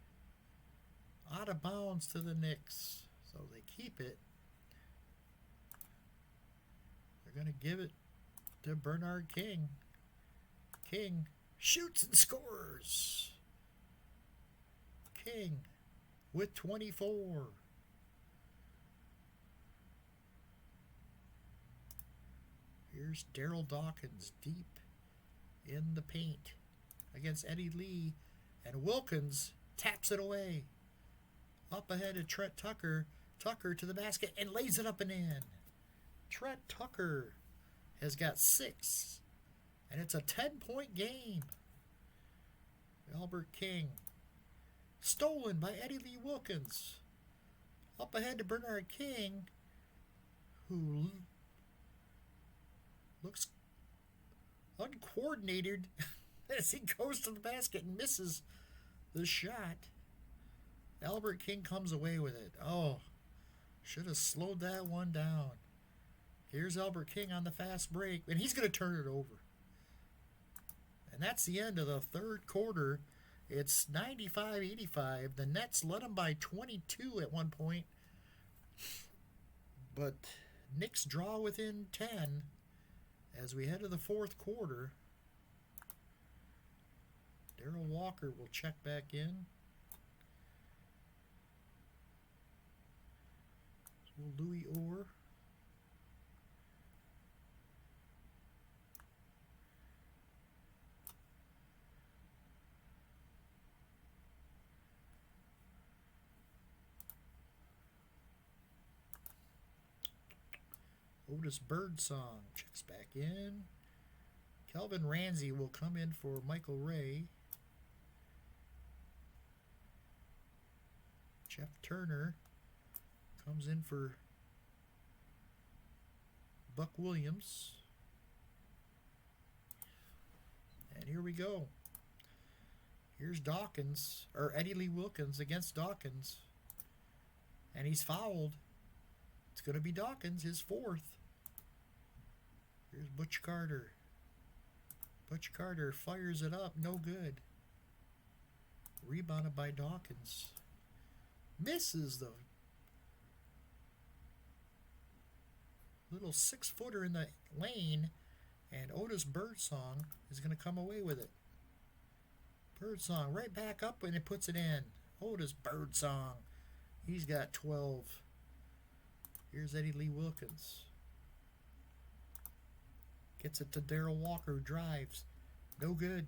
Speaker 1: Out of bounds to the Knicks, so they keep it. They're going to give it to Bernard King. King shoots and scores. King with 24. Here's Daryl Dawkins deep in the paint against Eddie Lee. And Wilkins taps it away. Up ahead of Trent Tucker. Tucker to the basket and lays it up and in. Trent Tucker has got 6. And it's a 10-point game. Albert King. Stolen by Eddie Lee Wilkins. Up ahead to Bernard King, who looks uncoordinated as he goes to the basket and misses the shot. Albert King comes away with it. Oh, should have slowed that one down. Here's Albert King on the fast break, and he's going to turn it over. And that's the end of the third quarter. It's 95-85. The Nets led them by 22 at one point. But Knicks draw within 10 as we head to the fourth quarter. Darrell Walker will check back in. So Louis Orr. Otis Birdsong checks back in. Kelvin Ramsey will come in for Michael Ray. Jeff Turner comes in for Buck Williams. And here we go. Here's Dawkins, or Eddie Lee Wilkins against Dawkins. And he's fouled. It's going to be Dawkins, his 4th. Here's Butch Carter. Butch Carter fires it up, no good. Rebounded by Dawkins. Misses the little 6-footer in the lane, and Otis Birdsong is going to come away with it. Birdsong right back up and it puts it in. Otis Birdsong. He's got 12. Here's Eddie Lee Wilkins. Gets it to Darrell Walker, who drives. No good.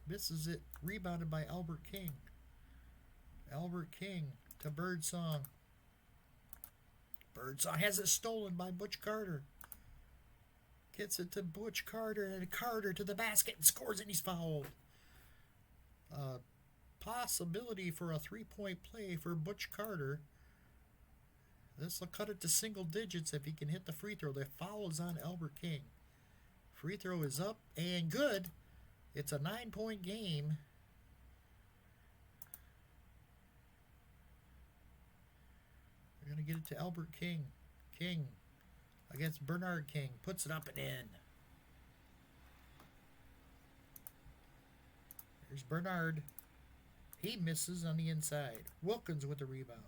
Speaker 1: Misses it. Rebounded by Albert King. Albert King to Birdsong. Birdsong has it stolen by Butch Carter. Gets it to Butch Carter, and Carter to the basket and scores, and he's fouled. Possibility for a 3-point play for Butch Carter. This will cut it to single digits if he can hit the free throw. The foul is on Albert King. Free throw is up and good. It's a 9-point game. We're going to get it to Albert King. King against Bernard King. Puts it up and in. There's Bernard. He misses on the inside. Wilkins with the rebound.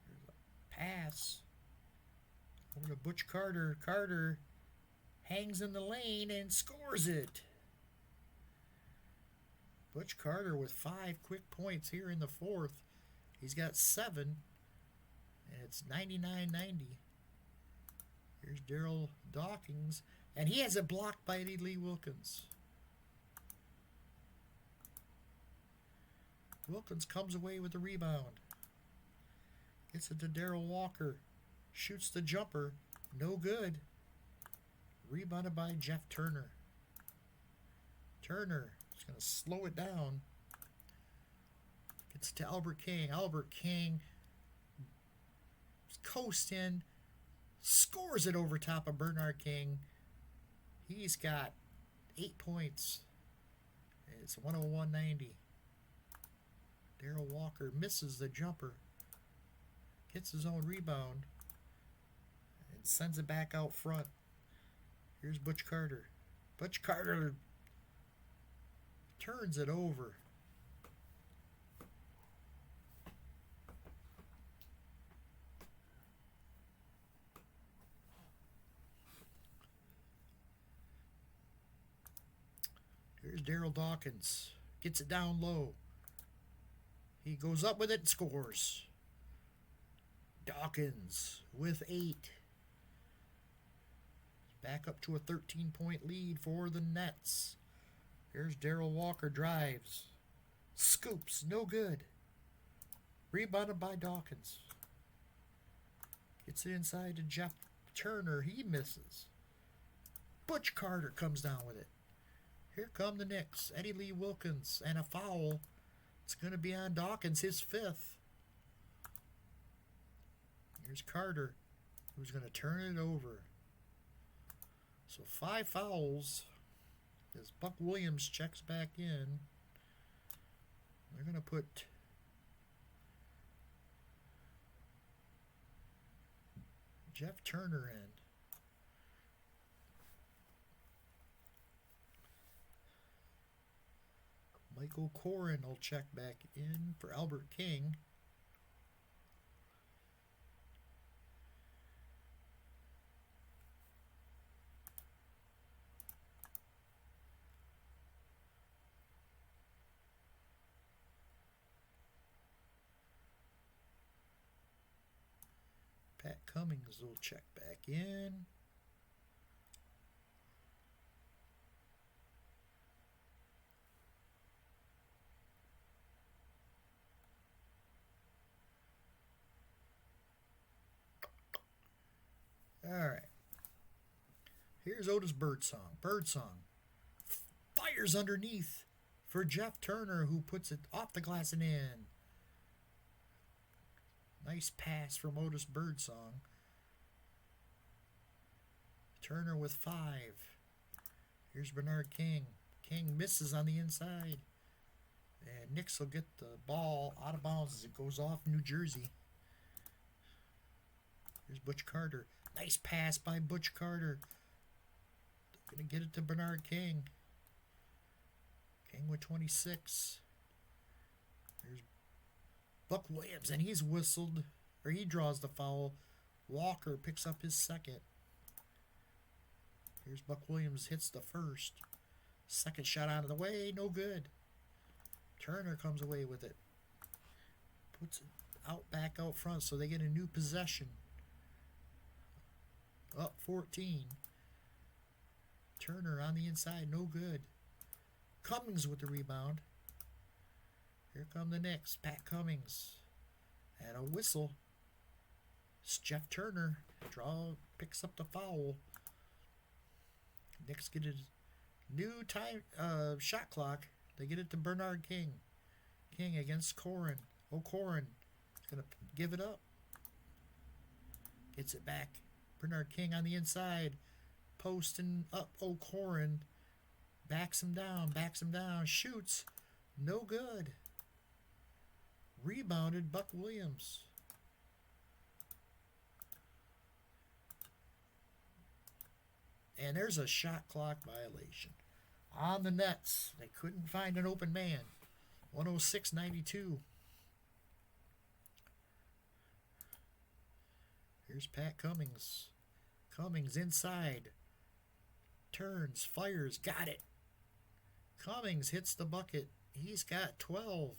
Speaker 1: There's a pass. Over to Butch Carter. Carter hangs in the lane and scores it. Butch Carter with 5 quick points here in the 4th. He's got 7. And it's 99-90. Here's Daryl Dawkins. And he has it blocked by Eddie Lee Wilkins. Wilkins comes away with the rebound. Gets it to Darrell Walker. Shoots the jumper. No good. Rebounded by Jeff Turner. Turner going to slow it down. Gets to Albert King. Albert King coasting. Scores it over top of Bernard King. He's got 8 points. It's 101.90. Darrell Walker misses the jumper. Gets his own rebound. And sends it back out front. Here's Butch Carter. Butch Carter turns it over. Here's Daryl Dawkins. Gets it down low. He goes up with it and scores. Dawkins with 8. Back up to a 13-point lead for the Nets. Here's Darrell Walker, drives. Scoops, no good. Rebounded by Dawkins. Gets it inside to Jeff Turner. He misses. Butch Carter comes down with it. Here come the Knicks. Eddie Lee Wilkins and a foul. It's going to be on Dawkins, his 5th. Here's Carter, who's going to turn it over. So 5 fouls as Buck Williams checks back in. They're going to put Jeff Turner in. Michael Corrin will check back in for Albert King. Pat Cummings will check back in. All right. Here's Otis Birdsong. Birdsong fires underneath for Jeff Turner, who puts it off the glass and in. Nice pass from Otis Birdsong. Turner with 5. Here's Bernard King. King misses on the inside. And Knicks will get the ball out of bounds as it goes off New Jersey. Here's Butch Carter. Nice pass by Butch Carter. Going to get it to Bernard King. King with 26. Here's Buck Williams, and he's whistled, or he draws the foul. Walker picks up his 2nd. Here's Buck Williams, hits the 1st. 2nd shot out of the way, no good. Turner comes away with it. Puts it back out front, so they get a new possession. Up 14. Turner on the inside, no good. Cummings with the rebound. Here come the Knicks. Pat Cummings. And a whistle. It's Jeff Turner. Picks up the foul. Knicks get a new time shot clock. They get it to Bernard King. King against Corrin. Corrin is going to give it up. Gets it back. Bernard King on the inside. Posting up Corrin. Backs him down. Shoots. No good. Rebounded Buck Williams. And there's a shot clock violation. On the Nets. They couldn't find an open man. 106-92. Here's Pat Cummings. Cummings inside. Turns, fires, got it. Cummings hits the bucket. He's got 12.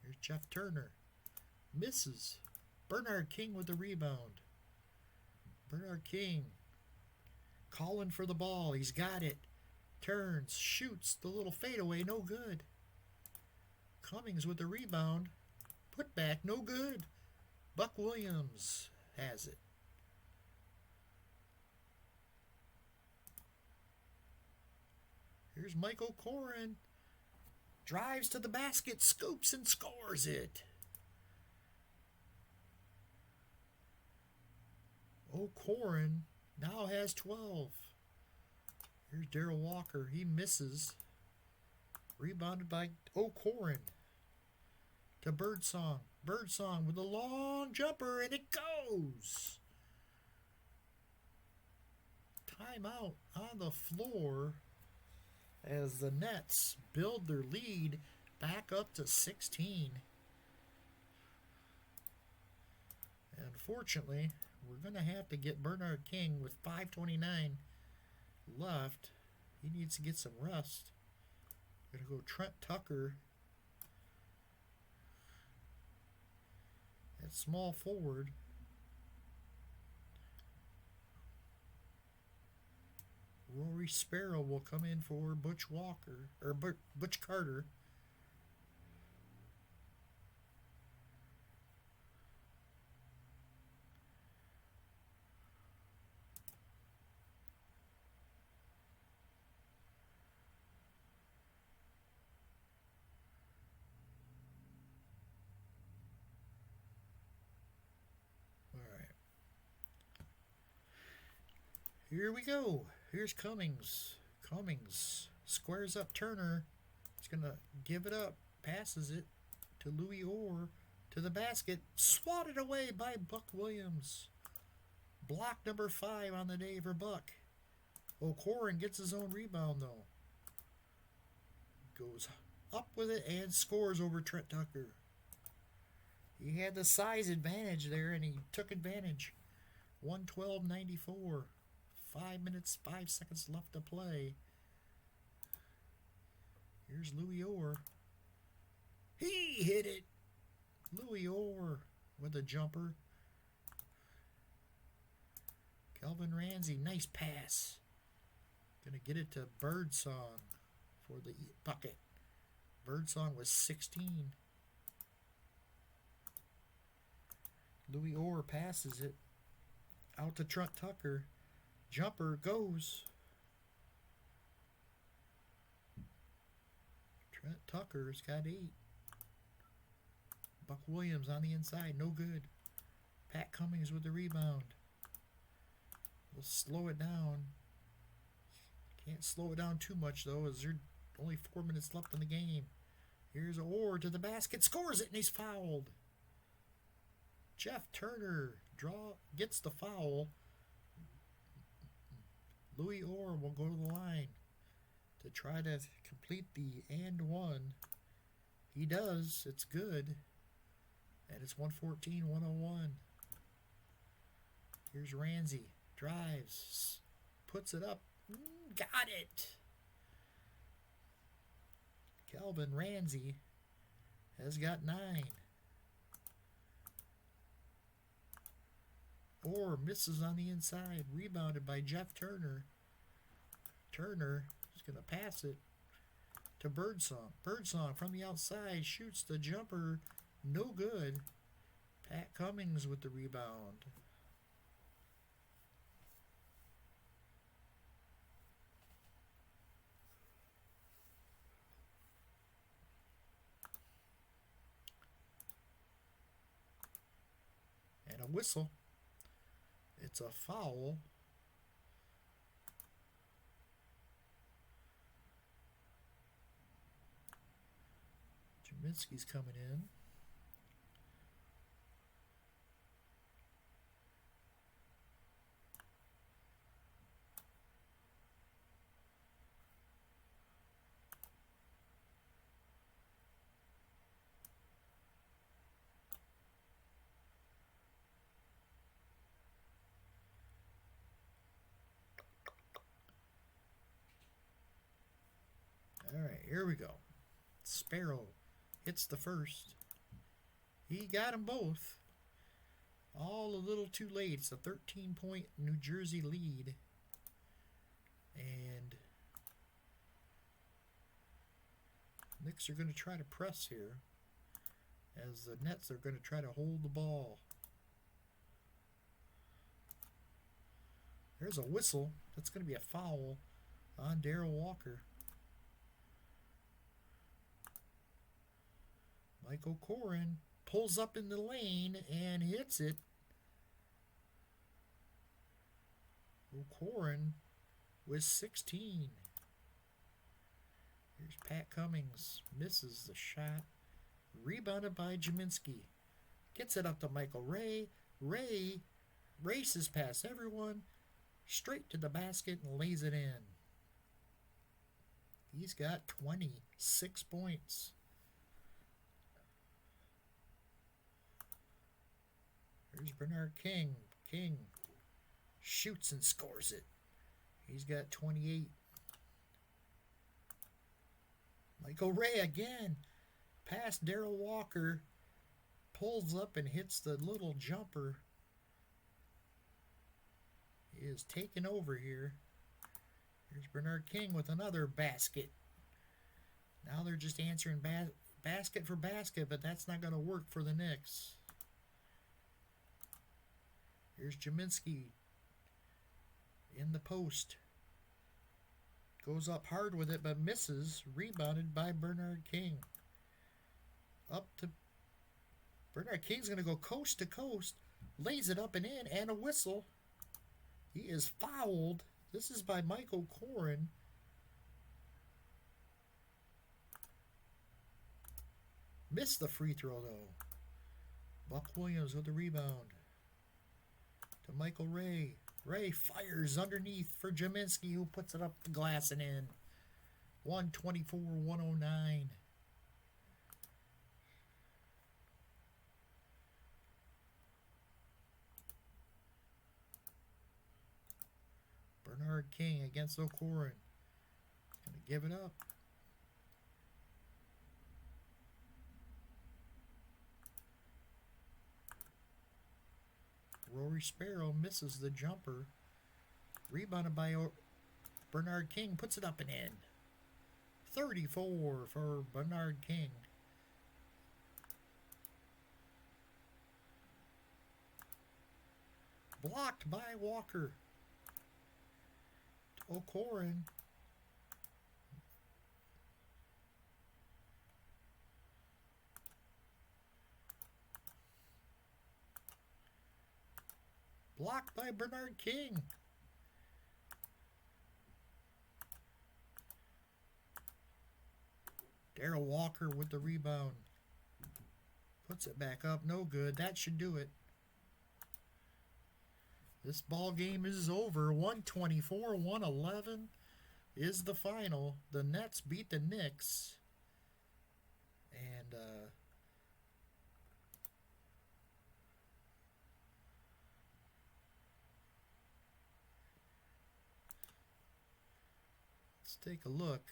Speaker 1: Here's Jeff Turner. Misses. Bernard King with the rebound. Bernard King calling for the ball. He's got it. Turns, shoots the little fadeaway, no good. Cummings with the rebound. Put back, no good. Buck Williams has it. Here's Michael Corrin. Drives to the basket, scoops and scores it. O'Corin now has 12. Here's Darrell Walker. He misses. Rebounded by O'Corin. To Birdsong. Birdsong with a long jumper, and it goes. Timeout on the floor as the Nets build their lead back up to 16. Unfortunately, we're going to have to get Bernard King with 5:29 left. He needs to get some rest. Going to go Trent Tucker at small forward. Rory Sparrow will come in for Butch Walker, or Butch Carter. All right. Here we go. Here's Cummings. Cummings squares up Turner. He's going to give it up. Passes it to Louis Orr to the basket. Swatted away by Buck Williams. Block number 5 on the day for Buck. O'Corin gets his own rebound, though. Goes up with it and scores over Trent Tucker. He had the size advantage there, and he took advantage. 112.94. 5 minutes, 5 seconds left to play. Here's Louis Orr. He hit it. Louis Orr with a jumper. Kelvin Ramsey, nice pass. Gonna get it to Birdsong for the bucket. Birdsong was 16. Louis Orr passes it out to Trent Tucker. Jumper goes. Trent Tucker's got 8. Buck Williams on the inside, no good. Pat Cummings with the rebound. We'll slow it down. Can't slow it down too much, though, as there's only 4 minutes left in the game. Here's Orr to the basket, scores it, and he's fouled. Jeff Turner gets the foul. Louis Orr will go to the line to try to complete the and one. He does. It's good. And it's 114-101. Here's Ramsey. Drives. Puts it up. Got it. Kelvin Ramsey has got 9. Orr misses on the inside. Rebounded by Jeff Turner. Turner is going to pass it to Birdsong. Birdsong from the outside shoots the jumper. No good. Pat Cummings with the rebound. And a whistle. It's a foul. Jaminski's coming in. All right, here we go. Sparrow hits the first. He got them both. All a little too late. It's a 13-point New Jersey lead. And Knicks are going to try to press here, as the Nets are going to try to hold the ball. There's a whistle. That's going to be a foul on Darrell Walker. Michael Koren pulls up in the lane and hits it. Koren with 16. Here's Pat Cummings. Misses the shot. Rebounded by Jaminski. Gets it up to Michael Ray. Ray races past everyone. Straight to the basket and lays it in. He's got 26 points. Here's Bernard King. King shoots and scores it. He's got 28. Michael Ray again. Past Darrell Walker. Pulls up and hits the little jumper. He is taking over here. Here's Bernard King with another basket. Now they're just answering basket for basket, but that's not going to work for the Knicks. Here's Jaminski in the post. Goes up hard with it, but misses. Rebounded by Bernard King. Up to Bernard King's going to go coast to coast. Lays it up and in, and a whistle. He is fouled. This is by Michael Koren. Missed the free throw, though. Buck Williams with the rebound. To Michael Ray. Ray fires underneath for Jaminski, who puts it up the glass and in. 124-109. Bernard King against O'Koren. Going to give it up. Rory Sparrow misses the jumper. Rebounded by Bernard King. Puts it up and in. 34 for Bernard King. Blocked by Walker. O'Koren. Blocked by Bernard King. Darrell Walker with the rebound. Puts it back up. No good. That should do it. This ball game is over. 124-111 is the final. The Nets beat the Knicks. And let's take a look.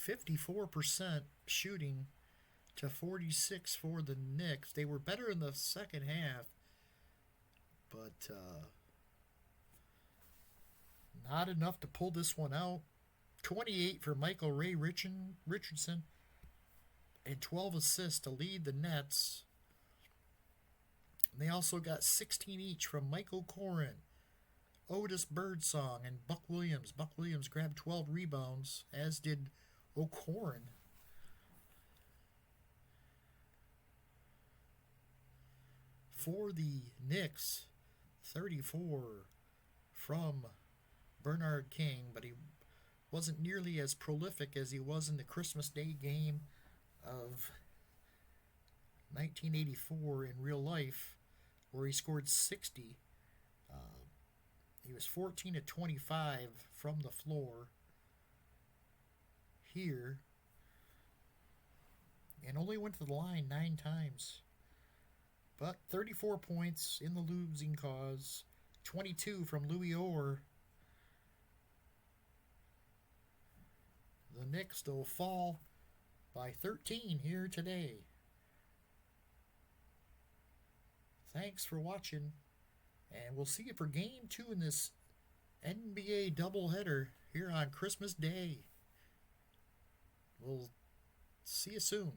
Speaker 1: 54% shooting to 46 for the Knicks. They were better in the second half, but not enough to pull this one out. 28 for Michael Ray Richardson and 12 assists to lead the Nets. They also got 16 each from Michael Koren, Otis Birdsong, and Buck Williams. Buck Williams grabbed 12 rebounds, as did O'Koren. For the Knicks, 34 from Bernard King, but he wasn't nearly as prolific as he was in the Christmas Day game of 1984 in real life, where he scored 60. He was 14 of 25 from the floor here, and only went to the line 9 times. But 34 points in the losing cause. 22 from Louis Orr. The Knicks, though, fall by 13 here today. Thanks for watching, and we'll see you for Game 2 in this NBA doubleheader here on Christmas Day. We'll see you soon.